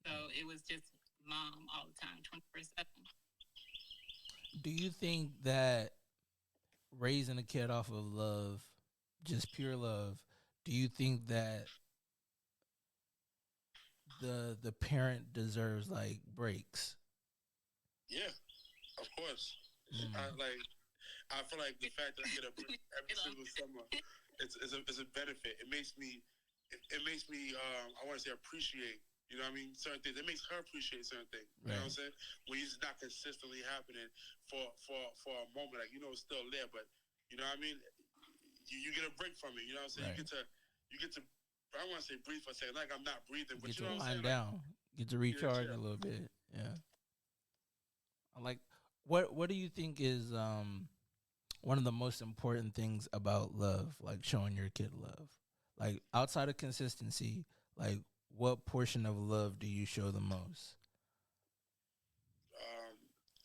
[SPEAKER 4] so it was just mom all the time, 24/7.
[SPEAKER 1] Do you think that raising a kid off of love, just pure love, do you think that the parent deserves like breaks?
[SPEAKER 3] Yeah, of course.
[SPEAKER 1] Mm,
[SPEAKER 3] Like I feel like the fact that I get a break every
[SPEAKER 4] You know,
[SPEAKER 3] single summer, it's a benefit. It makes me I want to say appreciate. You know what I mean? Certain things. It makes her appreciate certain things. You know
[SPEAKER 1] right.
[SPEAKER 3] what I'm saying? When it's not consistently happening for a moment, like it's still there, but you know what I mean? You get a break from it. You know what I'm saying?
[SPEAKER 1] Right.
[SPEAKER 3] You get to. I don't want to say breathe for a second, like I'm not breathing, but
[SPEAKER 1] Get
[SPEAKER 3] you
[SPEAKER 1] to
[SPEAKER 3] know what I'm
[SPEAKER 1] wind
[SPEAKER 3] saying? Like
[SPEAKER 1] down. Get to
[SPEAKER 3] yeah,
[SPEAKER 1] recharge a
[SPEAKER 3] chill.
[SPEAKER 1] little bit. Yeah. I like what do you think is one of the most important things about love, like showing your kid love? Like outside of consistency, like what portion of love do you show the most?
[SPEAKER 3] Um,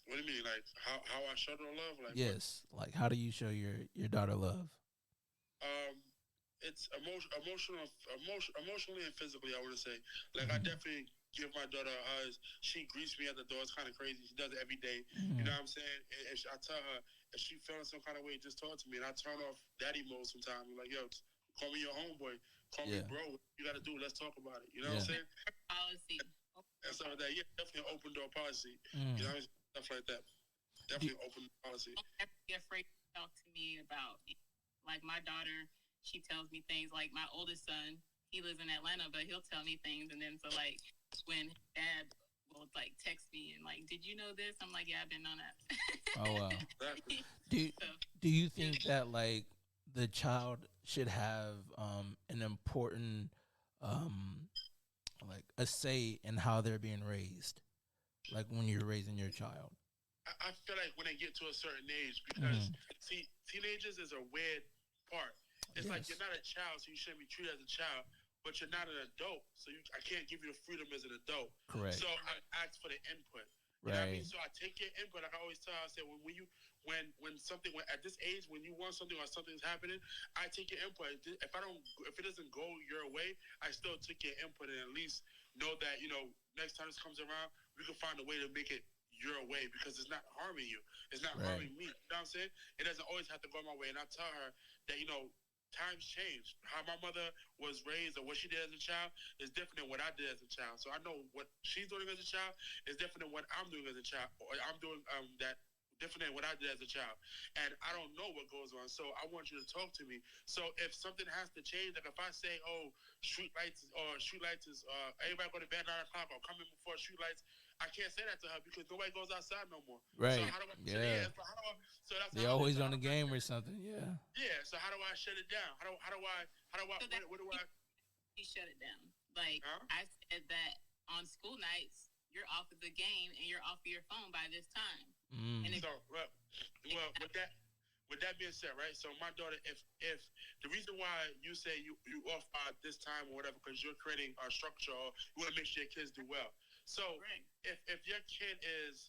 [SPEAKER 3] what do you mean? Like how I show her love? Like what?
[SPEAKER 1] Yes. Like how do you show your daughter love?
[SPEAKER 3] Um, it's emotionally and physically. I would say, like I
[SPEAKER 1] Hmm.
[SPEAKER 3] definitely give my daughter a hug. She greets me at the door. It's kind of crazy. She does it every day. You know
[SPEAKER 1] Hmm.
[SPEAKER 3] what I'm saying? And I tell her if she feeling some kind of way, just talk to me. And I turn off daddy mode sometimes. I'm like, yo, call me your homeboy. Call me
[SPEAKER 1] Yeah.
[SPEAKER 3] bro. What you got to do? Let's talk about it. You know what
[SPEAKER 1] Yeah.
[SPEAKER 3] I'm saying?
[SPEAKER 4] policy.
[SPEAKER 3] And stuff like that. Yeah, definitely an open door policy. You
[SPEAKER 1] Mm.
[SPEAKER 3] know, stuff like that.
[SPEAKER 1] Do,
[SPEAKER 3] Definitely open policy.
[SPEAKER 4] Don't ever be afraid to talk to me about like my daughter. She tells me things like my oldest son. He lives in Atlanta, but he'll tell me things, and then so like when his dad will like text me and like, did you know this? I'm like, yeah, I've been on that.
[SPEAKER 1] oh wow.
[SPEAKER 3] Exactly.
[SPEAKER 1] Do
[SPEAKER 4] So
[SPEAKER 1] do you
[SPEAKER 4] yeah,
[SPEAKER 1] think that like the child should have an important um like a say in how they're being raised? Like when you're raising your child.
[SPEAKER 3] I feel like when they get to a certain age, because
[SPEAKER 1] Mm.
[SPEAKER 3] see, teenagers is a weird part. It's like you're
[SPEAKER 1] Yes.
[SPEAKER 3] not a child, so you shouldn't be treated as a child, but you're not an adult, so I can't give you the freedom as an adult.
[SPEAKER 1] Correct.
[SPEAKER 3] So I ask for the input. You know what I mean?
[SPEAKER 1] Right.
[SPEAKER 3] So I take your input. Like I always tell, I say when something at this age, when you want something or something's happening, I take your input. If it doesn't go your way, I still took your input and at least know that next time this comes around, we can find a way to make it your way because it's not harming you. It's not
[SPEAKER 1] Right.
[SPEAKER 3] harming me. You know what I'm saying? It doesn't always have to go my way. And I tell her that times change. How my mother was raised or what she did as a child is different than what I did as a child. So I know what she's doing as a child is different than what I'm doing as a child, or I'm doing that different than what I did as a child. And I don't know what goes on. So I want you to talk to me. So if something has to change, like if I say, oh, street lights is everybody go to bed 9 o'clock or come in before street lights, I can't say that to her because nobody goes outside no more.
[SPEAKER 1] Right.
[SPEAKER 3] So how do I
[SPEAKER 1] Yeah.
[SPEAKER 3] so that's
[SPEAKER 1] They always on the game or something. Yeah.
[SPEAKER 3] Yeah. So how do I shut it down? How do I
[SPEAKER 4] So
[SPEAKER 3] what do I
[SPEAKER 4] he shut it down. Like I said that on school nights, you're off of the game and you're off of your phone by this time.
[SPEAKER 1] Mm.
[SPEAKER 4] And
[SPEAKER 3] so well with that being said, right? So my daughter, if the reason why you say you off by this time or whatever, because you're creating a structure or you want to make sure your kids do well. So if your kid is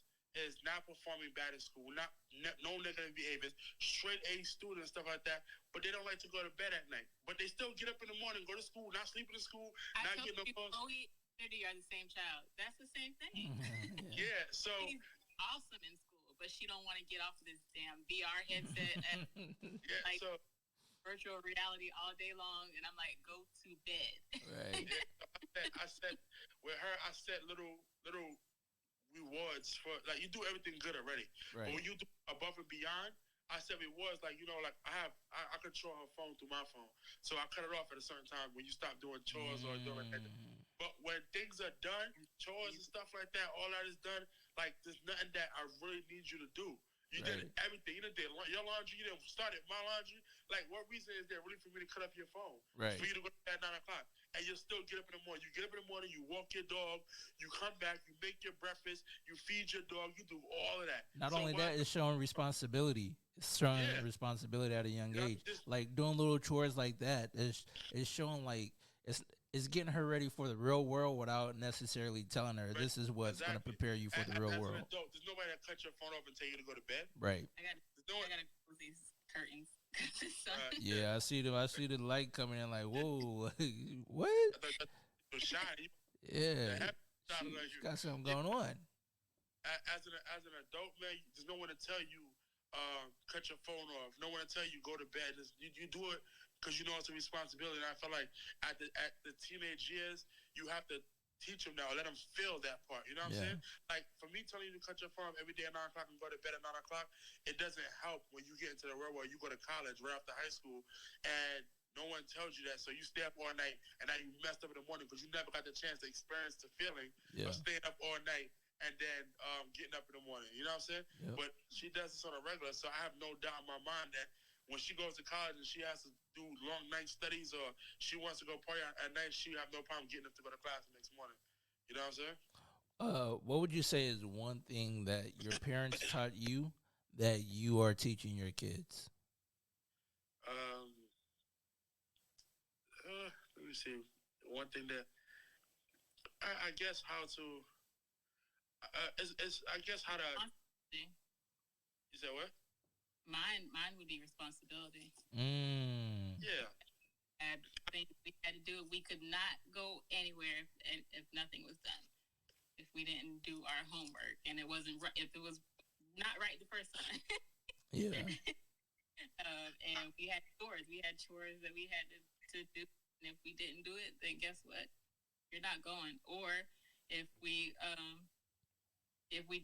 [SPEAKER 3] not performing bad at school, no negative behaviors, straight A student and stuff like that, but they don't like to go to bed at night, but they still get up in the morning, go to school, not sleeping in school, not getting no calls.
[SPEAKER 4] You are the same child. That's the same thing.
[SPEAKER 3] Yeah. So
[SPEAKER 4] she's awesome in school, but she don't want to get off of this damn VR headset and so virtual reality all day long. And I'm like, go to bed.
[SPEAKER 1] Right.
[SPEAKER 3] Yeah, I said with her, I set little rewards for like you do everything good already,
[SPEAKER 1] right.
[SPEAKER 3] But when you do above and beyond, I said rewards like like I control her phone through my phone, so I cut it off at a certain time when you stop doing chores or doing like that. But when things are done, chores and stuff like that, all that is done. Like there's nothing that I really need you to do. You did everything. You did your laundry. You didn't start my laundry. Like, what reason is there really for me to cut up your phone?
[SPEAKER 1] Right.
[SPEAKER 3] For you to go to bed at 9 o'clock. And you'll still get up in the morning. You get up in the morning, you walk your dog, you come back, you make your breakfast, you feed your dog, you do all of that.
[SPEAKER 1] Not only that, it's showing responsibility. It's showing responsibility at a young age. Like, doing little chores like that is showing, like, it's getting her ready for the real world without necessarily telling her this is what's going to prepare you for the real world.
[SPEAKER 3] Adult, there's nobody that cut your phone off and tell you to go to bed.
[SPEAKER 1] Right.
[SPEAKER 4] I gotta close these curtains.
[SPEAKER 1] Yeah, I see the light coming in. Like, whoa, what? Yeah, she's got something going on.
[SPEAKER 3] As an adult, man, there's no one to tell you cut your phone off. No one to tell you go to bed. You do it because you know it's a responsibility. And I feel like at the teenage years, you have to teach them now. Let them feel that part. You know what I'm saying? Like, for me telling you to cut your phone off every day at 9 o'clock and go to bed at 9 o'clock, it doesn't help when you get into the real world. You go to college right after high school, and no one tells you that. So you stay up all night, and now you messed up in the morning because you never got the chance to experience the feeling of staying up all night and then getting up in the morning. You know what I'm saying? Yep. But she does this on a regular, so I have no doubt in my mind that when she goes to college and she has to do long night studies or she wants to go party at night, she have no problem getting up to go to class the next morning. You know what I'm saying?
[SPEAKER 1] What would you say is one thing that your parents taught you that you are teaching your kids?
[SPEAKER 3] Let me see. One thing that I guess how to is I guess how to. You said what?
[SPEAKER 4] Mine would be responsibility.
[SPEAKER 3] Yeah.
[SPEAKER 4] I think we had to do it. We could not go anywhere if nothing was done. If we didn't do our homework and it wasn't right, if it was not right the first time.
[SPEAKER 1] Yeah.
[SPEAKER 4] And we had chores. We had chores that we had to do. And if we didn't do it, then guess what? You're not going. Or if we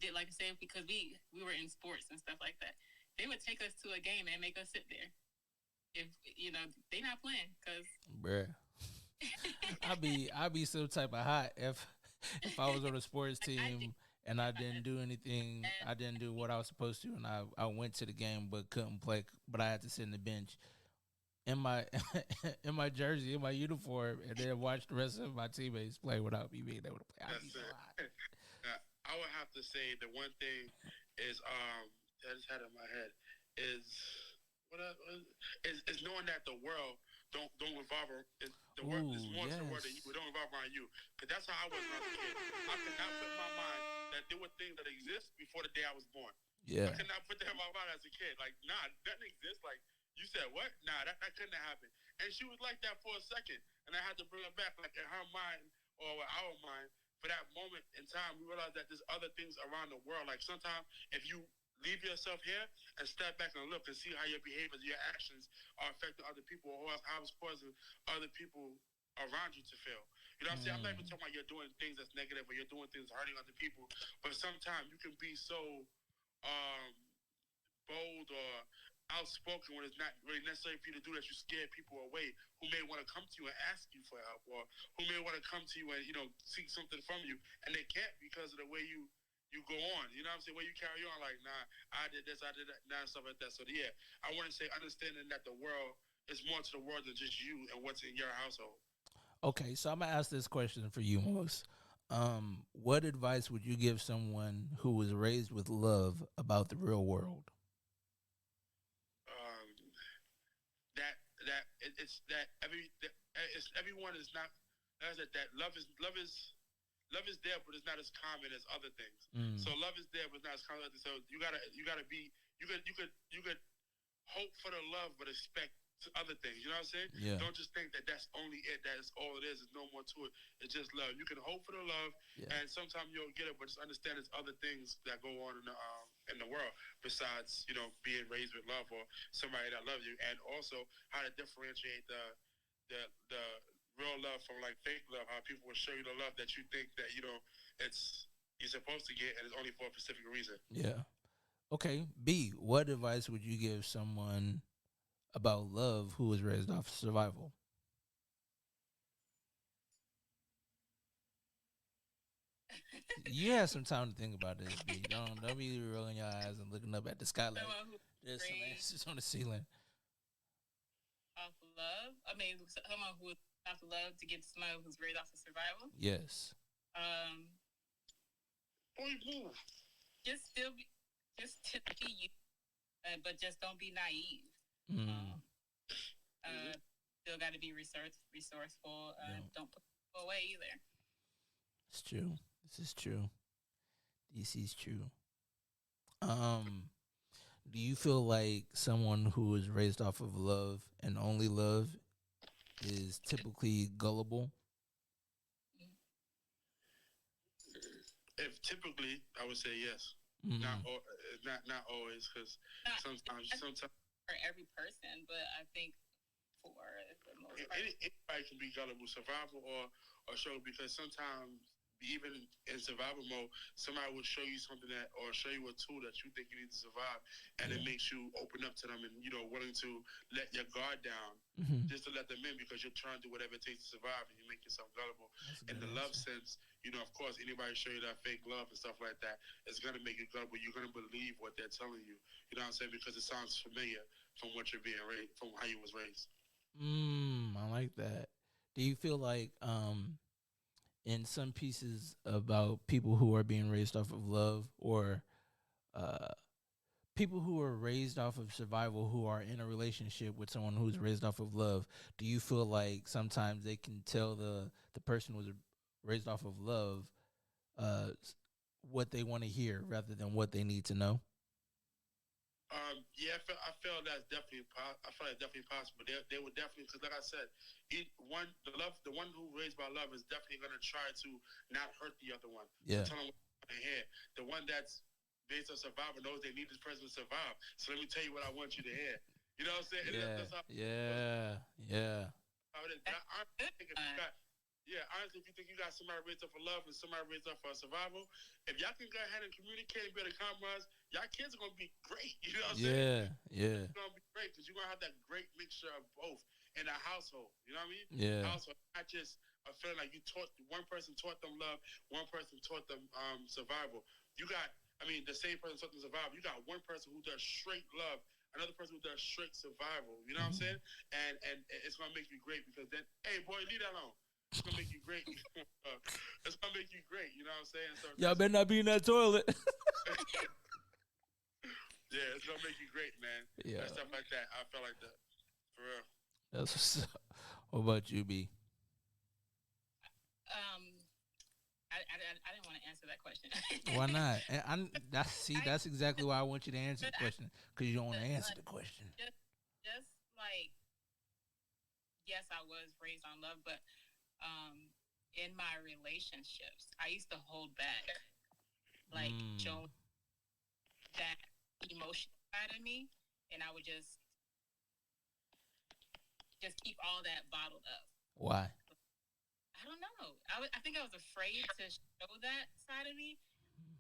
[SPEAKER 4] did, like I said, because we were in sports and stuff like that, they would take us to a game and make us sit there. If they not playing, cause
[SPEAKER 1] bruh, I'd be some type of hot if I was on a sports team and I didn't do anything, I didn't do what I was supposed to, and I went to the game but couldn't play, but I had to sit in the bench in my in my jersey, in my uniform, and then watch the rest of my teammates play without me being able to play. I'd be so hot.
[SPEAKER 3] I would have to say the one thing is I just had in my head is is knowing that the world don't revolve around the world is more to the world than you, don't revolve around you. Because that's how I was when I was a kid. I could not put my mind that there were things that exist before the day I was born. I
[SPEAKER 1] Yeah.
[SPEAKER 3] could not put that in my mind as a kid. Like, nah, nothing exists. Like, you said what? Nah, that couldn't have happened. And she was like that for a second. And I had to bring her back, like in her mind or our mind, for that moment in time, we realized that there's other things around the world. Like sometimes if you leave yourself here and step back and look and see how your behaviors, your actions are affecting other people or how it's causing other people around you to feel. You know what I'm saying? I'm not even talking about you're doing things that's negative or you're doing things hurting other people, but sometimes you can be so um, bold or outspoken when it's not really necessary for you to do that. You scare people away who may want to come to you and ask you for help, or who may want to come to you and seek something from you, and they can't because of the way you go on. You know what I'm saying? Where you carry on like, nah, I did this, I did that, nah, stuff like that. So yeah, I want to say understanding that the world is more to the world than just you and what's in your household.
[SPEAKER 1] Okay, so I'm gonna ask this question for you, Most. What advice would you give someone who was raised with love about the real world?
[SPEAKER 3] Um, it's that it's everyone is not. That's it. That love is there, but it's not as common as other things.
[SPEAKER 1] Mm.
[SPEAKER 3] So love is there, but it's not as common. So you gotta be you could hope for the love, but expect other things. You know what I'm saying?
[SPEAKER 1] Yeah.
[SPEAKER 3] Don't just think that that's only it. That is all it is. There's no more to it. It's just love. You can hope for the love,
[SPEAKER 1] Yeah.
[SPEAKER 3] and sometimes you'll get it, but just understand there's other things that go on in the world besides being raised with love or somebody that loves you, and also how to differentiate the real love from like fake love. How people will show you the love that you think that it's you're supposed to get, and it's only for a specific reason.
[SPEAKER 1] Yeah. Okay. B, what advice would you give someone about love who was raised off survival? You have some time to think about this, B. Don't be rolling your eyes and looking up at the sky like
[SPEAKER 4] Someone who
[SPEAKER 1] there's some
[SPEAKER 4] raised
[SPEAKER 1] answers on the ceiling.
[SPEAKER 4] off of love. I mean, someone who was off of love to get to someone who's raised off of survival.
[SPEAKER 1] Yes.
[SPEAKER 4] Just still be, just to be you, but just don't be naive.
[SPEAKER 1] Mm.
[SPEAKER 4] Still got to be resourceful.
[SPEAKER 1] Yeah.
[SPEAKER 4] Don't put people away either.
[SPEAKER 1] It's true. This is true. This is true. Do you feel like someone who is raised off of love and only love is typically gullible?
[SPEAKER 3] If typically, I would say yes.
[SPEAKER 1] Mm-hmm.
[SPEAKER 3] Not always, because sometimes
[SPEAKER 4] for every person, but I think for the most part,
[SPEAKER 3] anybody can be gullible, survival or show, because sometimes even in survival mode, somebody will show you something or show you a tool that you think you need to survive, and it makes you open up to them and willing to let your guard down, just to let them in because you're trying to do whatever it takes to survive, and you make yourself gullible. In the love sense, of course, anybody show you that fake love and stuff like that, it's gonna make you gullible. You're gonna believe what they're telling you. You know what I'm saying? Because it sounds familiar from what you're being raised, from how you was raised.
[SPEAKER 1] I like that. Do you feel like in some pieces about people who are being raised off of love, or people who are raised off of survival who are in a relationship with someone who's raised off of love, do you feel like sometimes they can tell the person who's raised off of love what they want to hear rather than what they need to know?
[SPEAKER 3] Yeah, I feel that's definitely. I feel like definitely possible. They would definitely, because like I said, the one who raised by love is definitely gonna try to not hurt the other one.
[SPEAKER 1] Yeah.
[SPEAKER 3] So tell them what they hear. The one that's based on survival knows they need this person to survive. So let me tell you what I want you to hear. You know what I'm saying?
[SPEAKER 1] Yeah.
[SPEAKER 3] That's how,
[SPEAKER 1] Yeah.
[SPEAKER 3] how it is. But I think if you got. Yeah, honestly, if you think you got somebody raised up for love and somebody raised up for survival, if y'all can go ahead and communicate and be able to compromise, y'all kids are going to be great. You know what I'm saying?
[SPEAKER 1] Yeah.
[SPEAKER 3] It's going to be great because you're going to have that great mixture of both in a household. You know what I mean?
[SPEAKER 1] Yeah.
[SPEAKER 3] Household, not just a feeling like one person taught them love, one person taught them survival. You got, the same person taught them survival. You got one person who does straight love, another person who does straight survival. You know what I'm saying? And it's going to make you great because then, hey, boy, leave that alone. It's gonna make you great. It's gonna make you great. You know what I'm saying? So
[SPEAKER 1] y'all better not be in that toilet.
[SPEAKER 3] Yeah, it's gonna make you great, man.
[SPEAKER 1] Yeah,
[SPEAKER 3] and stuff like that. I felt like that for real.
[SPEAKER 1] That's what's up. What about you, B?
[SPEAKER 4] I didn't want to answer that question.
[SPEAKER 1] Why not? And that's exactly why I want you to answer the
[SPEAKER 4] But I
[SPEAKER 1] question, because you don't want to answer
[SPEAKER 4] like
[SPEAKER 1] the question.
[SPEAKER 4] just like yes, I was raised on love, but um, in my relationships, I used to hold back, like
[SPEAKER 1] Mm,
[SPEAKER 4] showing that emotion side of me, and I would just keep all that bottled up.
[SPEAKER 1] why?
[SPEAKER 4] I don't know. I think I was afraid to show that side of me,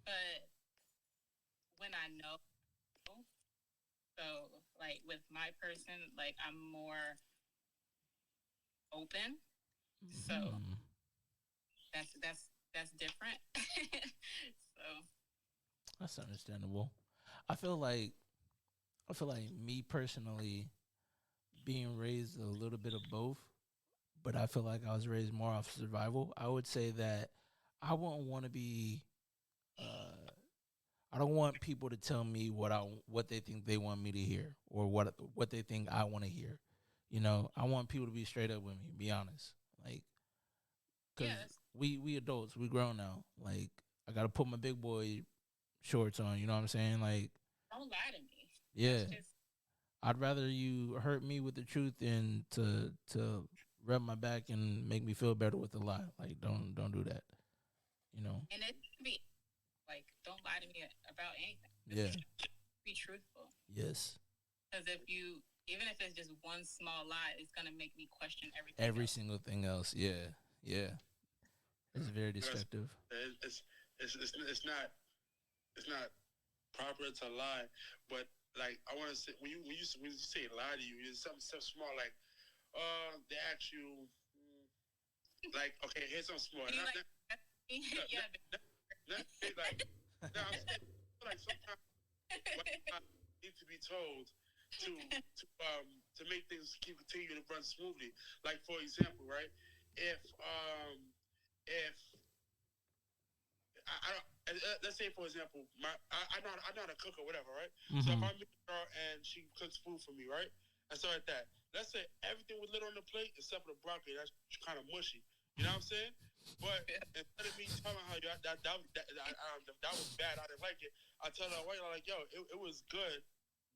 [SPEAKER 4] but when I know, so like with my person, like I'm more open. So
[SPEAKER 1] Hmm.
[SPEAKER 4] that's different. So
[SPEAKER 1] That's understandable. I feel like I feel like me personally being raised a little bit of both, but I feel like I was raised more off survival. I would say that I wouldn't want to be. Uh, I don't want people to tell me what they think they want me to hear, or what they think I want to hear. I want people to be straight up with me, be honest. Like, cause
[SPEAKER 4] yes,
[SPEAKER 1] we adults, we grown now. Like, I gotta put my big boy shorts on. You know what I'm saying? Like,
[SPEAKER 4] don't lie to me.
[SPEAKER 1] yeah,
[SPEAKER 4] That's just
[SPEAKER 1] I'd rather you hurt me with the truth than to rub my back and make me feel better with a lie. Like, don't do that. You know?
[SPEAKER 4] and it can be like don't lie to me about anything. Just
[SPEAKER 1] Yeah.
[SPEAKER 4] be truthful.
[SPEAKER 1] Yes.
[SPEAKER 4] Because if you even if it's just one small lie, it's gonna make me question everything
[SPEAKER 1] Every
[SPEAKER 4] else.
[SPEAKER 1] single thing else. Yeah. Yeah. It's very
[SPEAKER 3] Because
[SPEAKER 1] destructive.
[SPEAKER 3] it's not proper to lie, but like I want to say when you say lie to you, it's something so small like they ask you like okay here's something small.
[SPEAKER 4] You like yeah.
[SPEAKER 3] Not like no, I'm saying like sometimes what I need to be told to make things continue to run smoothly. Like for example, right? If I don't. Let's say, for example, I'm not a cook or whatever, right? So if
[SPEAKER 1] Mm-hmm.
[SPEAKER 3] I meet her and she cooks food for me, right, and stuff like that. Let's say everything was lit on the plate except for the broccoli. That's kind of mushy. You know what I'm saying? But instead of me telling her that was bad, I didn't like it. I tell her, wait, like, yo, it was good,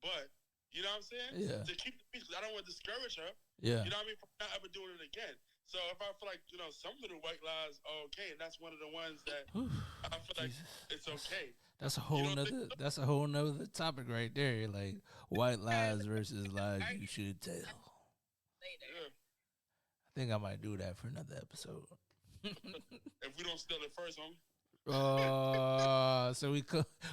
[SPEAKER 3] but you know what I'm saying?
[SPEAKER 1] Yeah.
[SPEAKER 3] To keep the peace, because I don't want to discourage her.
[SPEAKER 1] Yeah.
[SPEAKER 3] You know what I mean? From not ever doing it again. So if I feel like some little white lies are okay, and that's one of the ones that
[SPEAKER 1] Whew.
[SPEAKER 3] I feel like
[SPEAKER 1] Jesus.
[SPEAKER 3] it's okay.
[SPEAKER 1] That's a
[SPEAKER 3] You
[SPEAKER 1] whole
[SPEAKER 3] don't think
[SPEAKER 1] nother
[SPEAKER 3] so?
[SPEAKER 1] that's a whole nother topic right there. Like white
[SPEAKER 4] Guys
[SPEAKER 1] lies versus lies you
[SPEAKER 4] argue
[SPEAKER 1] should tell.
[SPEAKER 4] later.
[SPEAKER 3] Yeah.
[SPEAKER 1] I think I might do that for another episode.
[SPEAKER 3] If we don't steal it first, homie.
[SPEAKER 1] So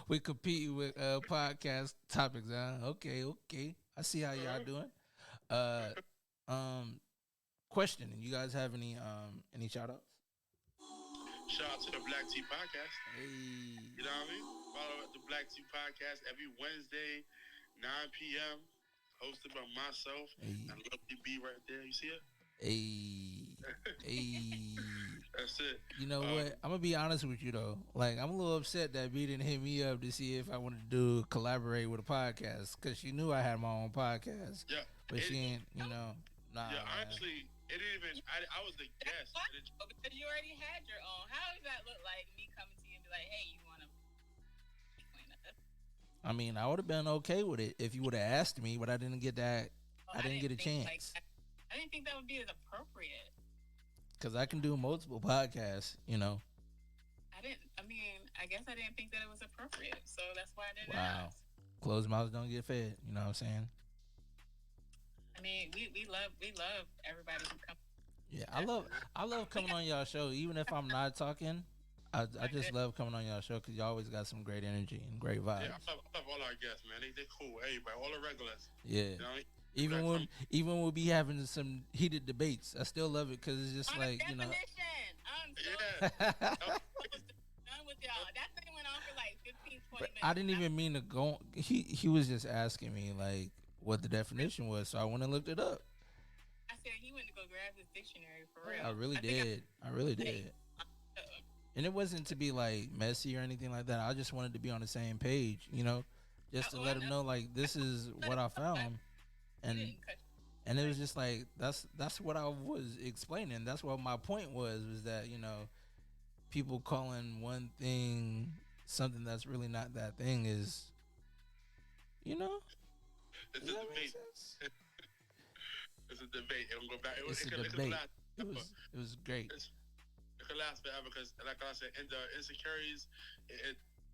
[SPEAKER 1] we compete with podcast topics, huh? Okay, okay. I see how y'all doing. Uh um question. You guys have any shout outs?
[SPEAKER 3] Shout out to the Black Tea Podcast.
[SPEAKER 1] Hey.
[SPEAKER 3] You know what I mean? Follow the Black Tea Podcast every Wednesday, 9 p.m. Hosted by myself
[SPEAKER 1] Hey.
[SPEAKER 3] and Lovely B right there. You see it?
[SPEAKER 1] Hey. Hey.
[SPEAKER 3] That's it.
[SPEAKER 1] You know what? I'm gonna be honest with you though. Like I'm a little upset that B didn't hit me up to see if I wanted to do collaborate with a podcast because she knew I had my own podcast,
[SPEAKER 3] Yeah.
[SPEAKER 1] but
[SPEAKER 3] It,
[SPEAKER 1] she ain't.
[SPEAKER 3] yeah,
[SPEAKER 1] Nah, man.
[SPEAKER 3] honestly, it didn't even, I was a
[SPEAKER 4] That's
[SPEAKER 3] guest.
[SPEAKER 4] why because you already had your own. How does that look like me coming to you and be like, hey, you wanna join us?
[SPEAKER 1] I mean, I would have been okay with it if you would have asked me, but I didn't get that.
[SPEAKER 4] Well,
[SPEAKER 1] I
[SPEAKER 4] I
[SPEAKER 1] didn't get
[SPEAKER 4] didn't
[SPEAKER 1] a
[SPEAKER 4] think like
[SPEAKER 1] chance
[SPEAKER 4] I didn't think that would be as appropriate.
[SPEAKER 1] because I can do multiple podcasts.
[SPEAKER 4] I mean, I guess I didn't think that it was appropriate. So that's why I didn't
[SPEAKER 1] Wow,
[SPEAKER 4] ask.
[SPEAKER 1] closed mouths don't get fed. You know what I'm saying?
[SPEAKER 4] I mean, we love everybody who comes.
[SPEAKER 1] Yeah, I
[SPEAKER 4] That's
[SPEAKER 1] love I love
[SPEAKER 4] we
[SPEAKER 1] coming
[SPEAKER 4] got
[SPEAKER 1] on y'all show, even if I'm not talking. I
[SPEAKER 4] my
[SPEAKER 1] just
[SPEAKER 4] good.
[SPEAKER 1] love coming on y'all show because you always got some great energy and great
[SPEAKER 3] Yeah,
[SPEAKER 1] vibes.
[SPEAKER 3] I love all our guests, man. They cool. Everybody, all the regulars.
[SPEAKER 1] Yeah,
[SPEAKER 3] You know,
[SPEAKER 1] even
[SPEAKER 3] that come.
[SPEAKER 1] even we'll be having some heated debates. I still love it because it's just
[SPEAKER 4] On a
[SPEAKER 1] like
[SPEAKER 4] definition. I'm so
[SPEAKER 3] Yeah.
[SPEAKER 4] done with y'all. That thing went on for like 15, 20
[SPEAKER 1] But
[SPEAKER 4] minutes.
[SPEAKER 1] I didn't even mean to go. He was just asking me like what the definition was, so I went and looked it up.
[SPEAKER 4] I said he went to go grab his dictionary for
[SPEAKER 1] I
[SPEAKER 4] real.
[SPEAKER 1] really
[SPEAKER 4] I think
[SPEAKER 1] did. I really
[SPEAKER 4] I like
[SPEAKER 1] did. And it wasn't to be like messy or anything like that. I just wanted to be on the same page, just to
[SPEAKER 4] oh,
[SPEAKER 1] let
[SPEAKER 4] I
[SPEAKER 1] him
[SPEAKER 4] know.
[SPEAKER 1] know like this is what I found,
[SPEAKER 4] He
[SPEAKER 1] and
[SPEAKER 4] didn't cut
[SPEAKER 1] and it was
[SPEAKER 4] like
[SPEAKER 1] just like that's what I was explaining. That's what my point was that people calling one thing something that's really not that thing is, you know,
[SPEAKER 3] It's
[SPEAKER 1] does
[SPEAKER 3] a
[SPEAKER 1] that make
[SPEAKER 3] debate.
[SPEAKER 1] sense?
[SPEAKER 3] It's a debate. It will go back.
[SPEAKER 1] It's a
[SPEAKER 3] It could
[SPEAKER 1] debate.
[SPEAKER 3] last
[SPEAKER 1] It
[SPEAKER 3] forever.
[SPEAKER 1] was great.
[SPEAKER 3] It could last forever because, like I said, in the insecurities,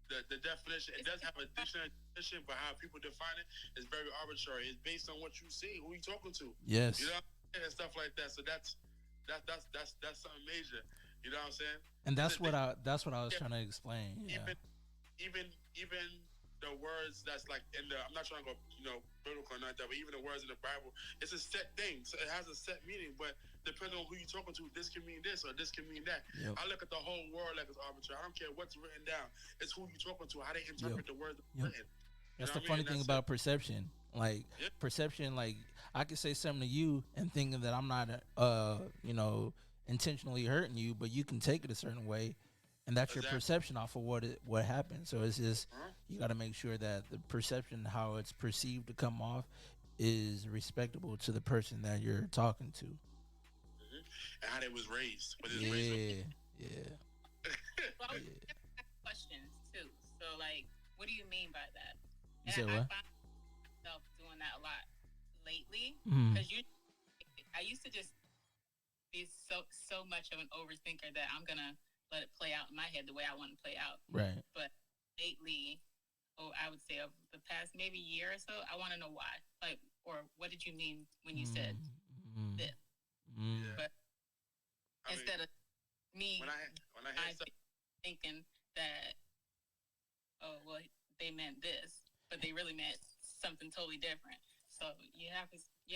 [SPEAKER 3] the definition, it does have a dictionary definition, but how people define it is very arbitrary. It's based on what you see, who you talking to,
[SPEAKER 1] Yes.
[SPEAKER 3] you know, and stuff like that. So that's something major. You know what I'm saying?
[SPEAKER 1] And
[SPEAKER 3] It's a thing.
[SPEAKER 1] that's what I was
[SPEAKER 3] Yeah,
[SPEAKER 1] trying to explain. Yeah.
[SPEAKER 3] even the words that's like in the, I'm not trying to go biblical or not that, but even the words in the Bible, it's a set thing, so it has a set meaning. But depending on who you're talking to, this can mean this or this can mean that.
[SPEAKER 1] Yep.
[SPEAKER 3] I look at the whole world like it's arbitrary. I don't care what's written down. It's who you're talking to, how they
[SPEAKER 1] Yep.
[SPEAKER 3] interpret the words that's
[SPEAKER 1] Yep.
[SPEAKER 3] written.
[SPEAKER 1] That's
[SPEAKER 3] You
[SPEAKER 1] the
[SPEAKER 3] know what I
[SPEAKER 1] funny
[SPEAKER 3] mean?
[SPEAKER 1] thing
[SPEAKER 3] And
[SPEAKER 1] about
[SPEAKER 3] that's it.
[SPEAKER 1] perception. Like
[SPEAKER 3] Yep.
[SPEAKER 1] perception, like I could say something to you and thinking that I'm not, intentionally hurting you, but you can take it a certain way, and that's your
[SPEAKER 3] Exactly.
[SPEAKER 1] perception off of what happened. So it's just
[SPEAKER 3] Uh-huh.
[SPEAKER 1] you got to make sure that the perception, how it's perceived to come off, is respectable to the person that you're talking to.
[SPEAKER 3] And how they was raised. But it's raised.
[SPEAKER 1] Yeah, yeah,
[SPEAKER 4] Well, I
[SPEAKER 1] yeah.
[SPEAKER 4] have questions too. So, like, what do you mean by that?
[SPEAKER 1] You
[SPEAKER 4] And
[SPEAKER 1] said
[SPEAKER 4] I
[SPEAKER 1] what?
[SPEAKER 4] find myself doing that a lot lately
[SPEAKER 1] Mhm.
[SPEAKER 4] because I used to just be so much of an overthinker that I'm gonna let it play out in my head the way I want to play out.
[SPEAKER 1] Right.
[SPEAKER 4] But lately, I would say over the past maybe year or so, I want to know why. Like, or what did you mean when you said
[SPEAKER 1] Mm,
[SPEAKER 4] this?
[SPEAKER 3] Yeah.
[SPEAKER 4] But
[SPEAKER 3] I mean,
[SPEAKER 4] instead of me
[SPEAKER 3] when I hear stuff,
[SPEAKER 4] thinking that, oh well, they meant this, but they really meant something totally different. So you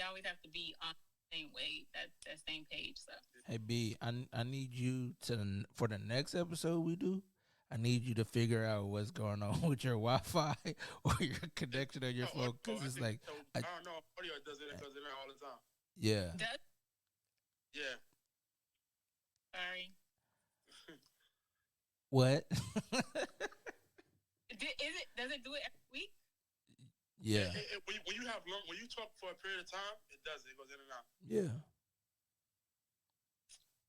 [SPEAKER 4] always have to be on the same way, that same page. So
[SPEAKER 1] Hey B, I need you to for the next episode we do. I need you to figure out what's going on with your Wi-Fi or your connection on your phone, because it's like,
[SPEAKER 3] I don't know. Audio does it because they're all the time.
[SPEAKER 1] yeah,
[SPEAKER 4] that,
[SPEAKER 3] Yeah.
[SPEAKER 4] sorry,
[SPEAKER 1] what?
[SPEAKER 4] does it do it every week?
[SPEAKER 1] Yeah,
[SPEAKER 3] When you talk for a period of time, it does. It goes in and out.
[SPEAKER 1] yeah.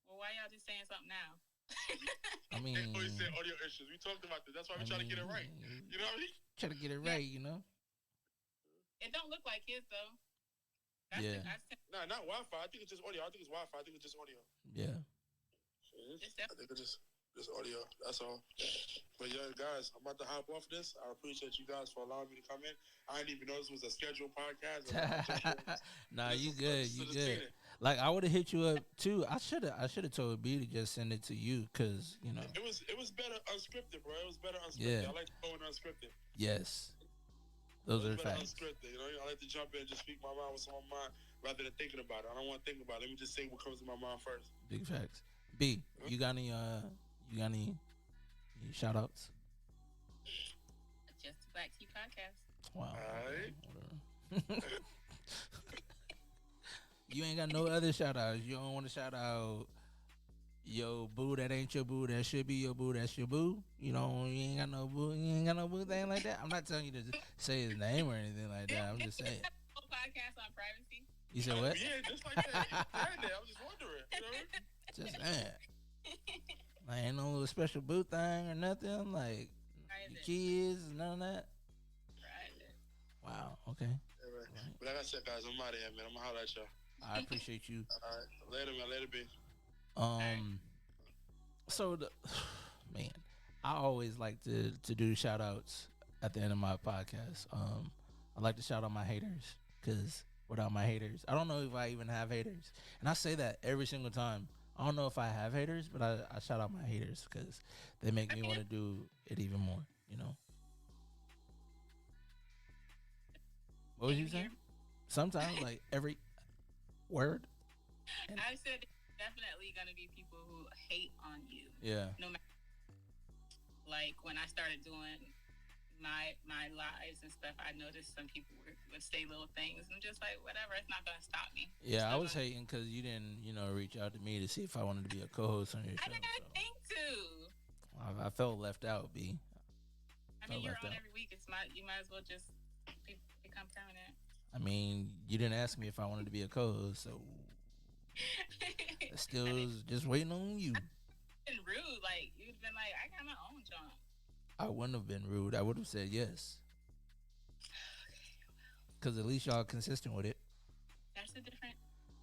[SPEAKER 4] Well, why y'all just saying something now?
[SPEAKER 1] I mean,
[SPEAKER 3] They always say audio issues. We talked about this. That's why we try to get it right. You know what I mean?
[SPEAKER 1] Try to get it right, you know.
[SPEAKER 4] It don't look like his though.
[SPEAKER 1] Yeah.
[SPEAKER 3] Nah, not Wi-Fi. I think it's just audio. I think it's Wi-Fi. I think it's just audio.
[SPEAKER 1] Yeah.
[SPEAKER 3] I think it's just audio. That's all. But yeah, guys, I'm about to hop off this. I appreciate you guys for allowing me to come in. I didn't even know this was a scheduled podcast.
[SPEAKER 1] Nah,
[SPEAKER 3] This
[SPEAKER 1] you
[SPEAKER 3] is-
[SPEAKER 1] good.
[SPEAKER 3] this
[SPEAKER 1] You
[SPEAKER 3] is
[SPEAKER 1] good.
[SPEAKER 3] cheating.
[SPEAKER 1] Like I would have hit you up too. I should have told B to just send it to you, because you know.
[SPEAKER 3] It was better unscripted, bro. It was better unscripted.
[SPEAKER 1] Yeah.
[SPEAKER 3] I like going unscripted.
[SPEAKER 1] Yes, those
[SPEAKER 3] It
[SPEAKER 1] are
[SPEAKER 3] was better
[SPEAKER 1] facts.
[SPEAKER 3] unscripted. You know, I like to jump in and just speak my mind, what's on my mind, rather than thinking about it. I don't want to think about it. Let me just say what comes to my mind first.
[SPEAKER 1] Big facts. B, you got any shout outs?
[SPEAKER 4] Just Black Tea Podcast.
[SPEAKER 1] Wow.
[SPEAKER 3] Alright.
[SPEAKER 1] Whatever. You ain't got no other shout outs. You don't want to shout out yo boo that ain't your boo, that should be your boo, that's your boo. You ain't got no boo, you ain't got no boo thing like that. I'm not telling you to say his name or anything like that. I'm just saying.
[SPEAKER 4] Whole podcast on privacy.
[SPEAKER 1] You said what?
[SPEAKER 3] Yeah, just like that. You said that. I was just wondering. You know?
[SPEAKER 1] Just saying. Like ain't no little special boo thing or nothing. Like your
[SPEAKER 4] Private.
[SPEAKER 1] kids, none of that.
[SPEAKER 4] Private.
[SPEAKER 1] Wow. Okay.
[SPEAKER 3] Yeah, man. But like I said, guys, I'm out of here, man. I'm gonna holler at y'all.
[SPEAKER 1] I appreciate you.
[SPEAKER 3] All right, later, man. Later, B.
[SPEAKER 1] So the man, I always like to do shout outs at the end of my podcast. I like to shout out my haters, because without my haters, I don't know if I even have haters. And I say that every single time. I don't know if I have haters, but I shout out my haters because they make me want to do it even more, you know. What was you saying? Sometimes, like every word. And,
[SPEAKER 4] I said there's definitely gonna be people who hate on you.
[SPEAKER 1] yeah.
[SPEAKER 4] No matter, like when I started doing my lives and stuff, I noticed some people would say little things. I'm just like, whatever, it's not gonna stop me.
[SPEAKER 1] Yeah, I
[SPEAKER 4] So,
[SPEAKER 1] was hating because you didn't, reach out to me to see if I wanted to be a co-host on your
[SPEAKER 4] I
[SPEAKER 1] show.
[SPEAKER 4] didn't
[SPEAKER 1] So
[SPEAKER 4] think to.
[SPEAKER 1] I felt left out, B.
[SPEAKER 4] I mean, you're
[SPEAKER 1] left
[SPEAKER 4] on
[SPEAKER 1] out.
[SPEAKER 4] every week. You might as well just become permanent.
[SPEAKER 1] I mean, you didn't ask me if I wanted to be a co-host, so I still
[SPEAKER 4] I mean,
[SPEAKER 1] was just waiting on you.
[SPEAKER 4] been rude, like
[SPEAKER 1] I wouldn't have been rude. I would have said yes. Because at least y'all consistent with it.
[SPEAKER 4] That's a different.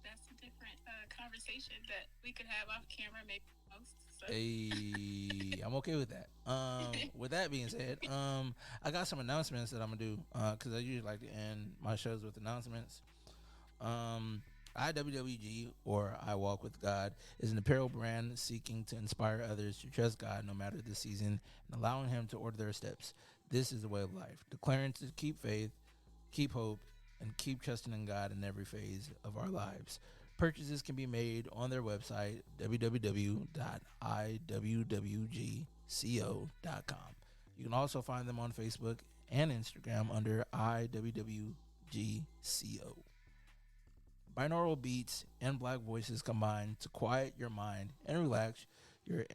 [SPEAKER 4] That's a different conversation that we could have off camera, maybe post. So.
[SPEAKER 1] Hey, I'm okay with that. With that being said, I got some announcements that I'm gonna do. Cause I usually like to end my shows with announcements. Um, IWWG, or I Walk with God, is an apparel brand seeking to inspire others to trust God no matter the season and allowing Him to order their steps. This is the way of life, declaring to keep faith, keep hope, and keep trusting in God in every phase of our lives. Purchases can be made on their website, www.iwwgco.com. You can also find them on Facebook and Instagram under IWWGCO. Binaural beats and black voices combine to quiet your mind and your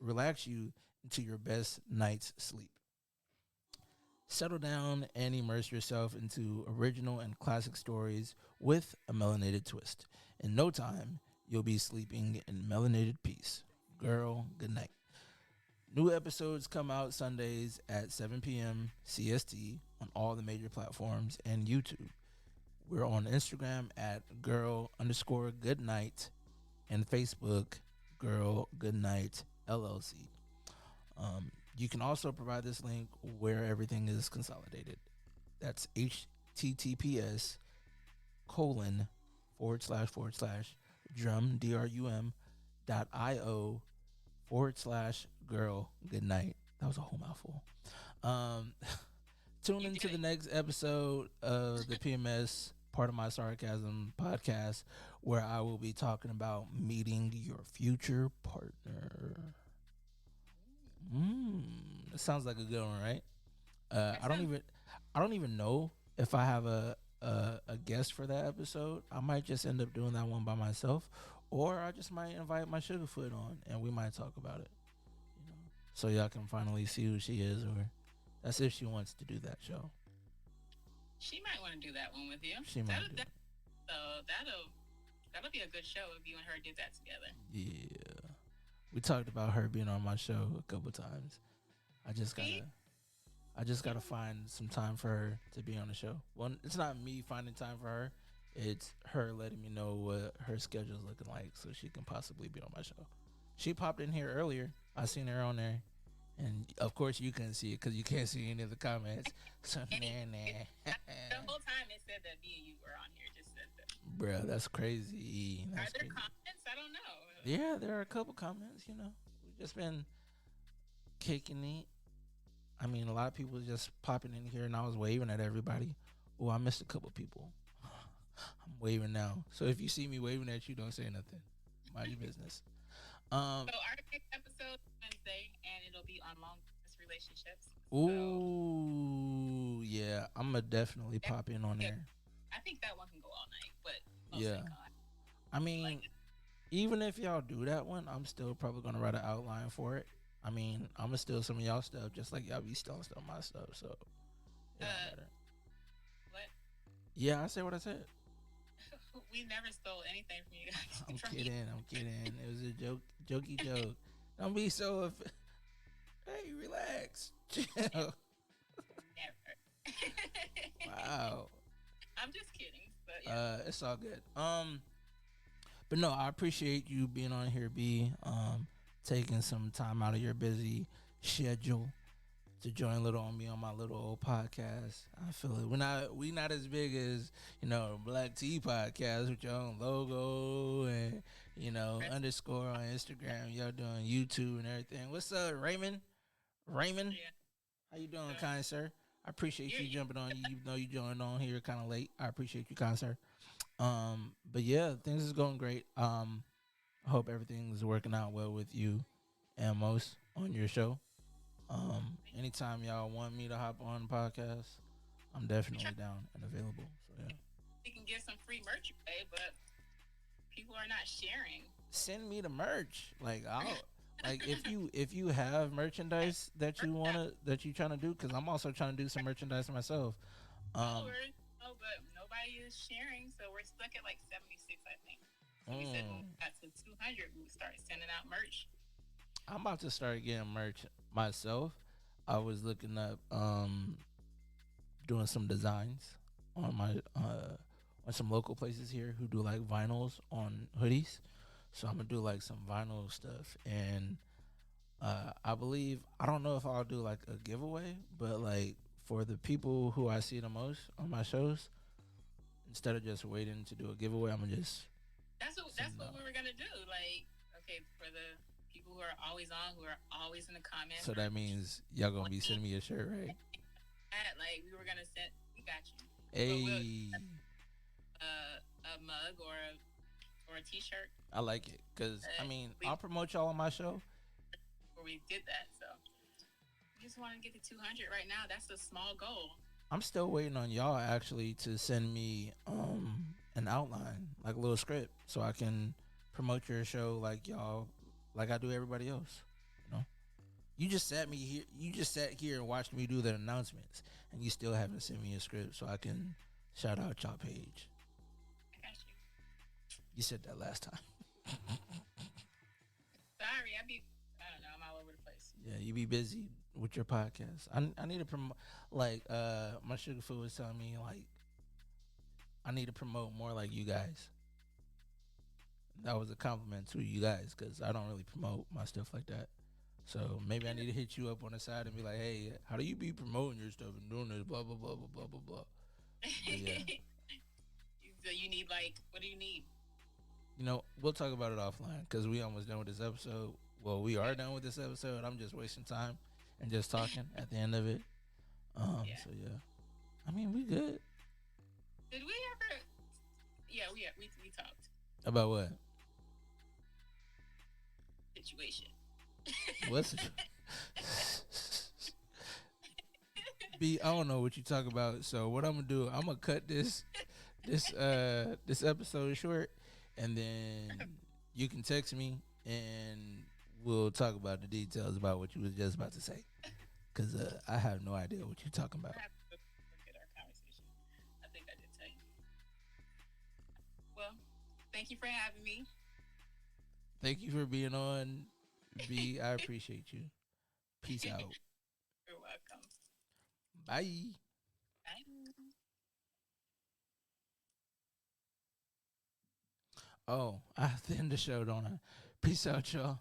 [SPEAKER 1] relax you into your best night's sleep. Settle down and immerse yourself into original and classic stories with a melanated twist. In no time, you'll be sleeping in melanated peace. Girl, good night. New episodes come out Sundays at 7 p.m. CST on all the major platforms and YouTube. We're on Instagram at girl_goodnight and Facebook girl goodnight LLC. You can also provide this link where everything is consolidated. That's https colon / drum drum.io /girl good night. That was a whole mouthful. Tune into the next episode of the PMS Part of My Sarcasm podcast, where I will be talking about meeting your future partner. That sounds like a good one, right? I don't even know if I have a guest for that episode. I might just end up doing that one by myself, or I just might invite my Sugarfoot on and we might talk about it. You know, so y'all can finally see who she is, or that's if she wants to do that show.
[SPEAKER 4] She might want to do that one with you.
[SPEAKER 1] She might.
[SPEAKER 4] That'll be a good show if you and her did that together.
[SPEAKER 1] Yeah, we talked about her being on my show a couple times. I just gotta find some time for her to be on the show. Well, it's not me finding time for her. It's her letting me know what her schedule's looking like so she can possibly be on my show. She popped in here earlier. I seen her on there. And of course you couldn't see it because you can't see any of the comments. So
[SPEAKER 4] The whole time it said that me and you were on here. Just said that.
[SPEAKER 1] Bruh, that's crazy.
[SPEAKER 4] Are there comments? I don't know.
[SPEAKER 1] Yeah, there are a couple comments, you know. We've just been kicking it. I mean, a lot of people just popping in here and I was waving at everybody. Oh, I missed a couple people. I'm waving now. So if you see me waving at you, don't say nothing. Mind your business.
[SPEAKER 4] So our next episode is Wednesday, and it'll be on long-distance relationships.
[SPEAKER 1] Ooh, yeah. I'm going to definitely pop in on there.
[SPEAKER 4] I think that one can go all night, but
[SPEAKER 1] yeah. I mean, even if y'all do that one, I'm still probably going to write an outline for it. I mean, I'm going to steal some of y'all stuff just like y'all be stealing stuff my stuff, so it don't matter.
[SPEAKER 4] What?
[SPEAKER 1] Yeah, I said what I said.
[SPEAKER 4] We never stole anything from you guys.
[SPEAKER 1] I'm kidding. It was a jokey joke. Don't be so... Hey, relax. Chill.
[SPEAKER 4] Never.
[SPEAKER 1] Wow.
[SPEAKER 4] I'm just kidding, but yeah.
[SPEAKER 1] It's all good. But no, I appreciate you being on here, B. Taking some time out of your busy schedule to join little on me on my little old podcast. I feel it. We not as big as, you know, Black Tea Podcast with your own logo and, you know, underscore on Instagram. Y'all doing YouTube and everything. What's up, Raymond?
[SPEAKER 4] Yeah.
[SPEAKER 1] How you doing, kind sir? I appreciate you jumping on. Even though you joined on here kind of late, I appreciate you, kind sir. But yeah, things is going great. I hope everything's working out well with you and most on your show. Anytime y'all want me to hop on the podcast, I'm definitely down and available. So yeah,
[SPEAKER 4] we can get some free merch away, but people are not sharing.
[SPEAKER 1] Send me the merch. Like if you have merchandise that you trying to do, because I'm also trying to do some merchandise myself.
[SPEAKER 4] But nobody is sharing, so we're stuck at like 76, I think. So we said when we got to 200, we would start sending out merch.
[SPEAKER 1] I'm about to start getting merch myself. I was looking up doing some designs on my on some local places here who do like vinyls on hoodies. So I'm gonna do like some vinyl stuff, and I believe I don't know if I'll do like a giveaway, but like for the people who I see the most on my shows, instead of just waiting to do a giveaway, I'm gonna just
[SPEAKER 4] That's what we were gonna do. Like, okay, for the people who are always on, who are always in the comments.
[SPEAKER 1] So that means y'all gonna be sending me a shirt, right?
[SPEAKER 4] Like we were gonna send. We got you.
[SPEAKER 1] Hey,
[SPEAKER 4] A mug or a T-shirt.
[SPEAKER 1] I like it because I mean I'll promote y'all on my show.
[SPEAKER 4] Where we did that, so we just want to get to 200 right now. That's a small goal.
[SPEAKER 1] I'm still waiting on y'all actually to send me an outline, like a little script, so I can promote your show like y'all, like I do everybody else. You know, you just sat me here. You just sat here and watched me do the announcements, and you still haven't sent me a script so I can shout out y'all page.
[SPEAKER 4] I got you.
[SPEAKER 1] You said that last time.
[SPEAKER 4] Sorry, I don't know, I'm all over the place.
[SPEAKER 1] Yeah, you be busy with your podcast. I need to promote, like my sugar food was telling me like I need to promote more like you guys. That was a compliment to you guys because I don't really promote my stuff like that. So maybe I need to hit you up on the side and be like, hey, how do you be promoting your stuff and doing this, blah blah blah blah blah blah blah. But yeah.
[SPEAKER 4] So you need, like, what do you need?
[SPEAKER 1] You know, we'll talk about it offline because we almost done with this episode. Well, we are done with this episode. I'm just wasting time and just talking at the end of it.
[SPEAKER 4] Yeah.
[SPEAKER 1] So yeah, I mean, we good.
[SPEAKER 4] Did we ever? Yeah, we talked
[SPEAKER 1] About what?
[SPEAKER 4] situation.
[SPEAKER 1] What's it? B, I don't know what you talk about. So what I'm gonna do? I'm gonna cut this episode short, and then you can text me and we'll talk about the details about what you was just about to say. Cause I have no idea what you're talking about.
[SPEAKER 4] I have to look at our conversation. I think I did tell you. Well, thank you for having me.
[SPEAKER 1] Thank you for being on, B. I appreciate you. Peace out.
[SPEAKER 4] You're welcome.
[SPEAKER 1] Bye.
[SPEAKER 4] Bye.
[SPEAKER 1] Oh, I have to end the show, don't I? Peace out, y'all.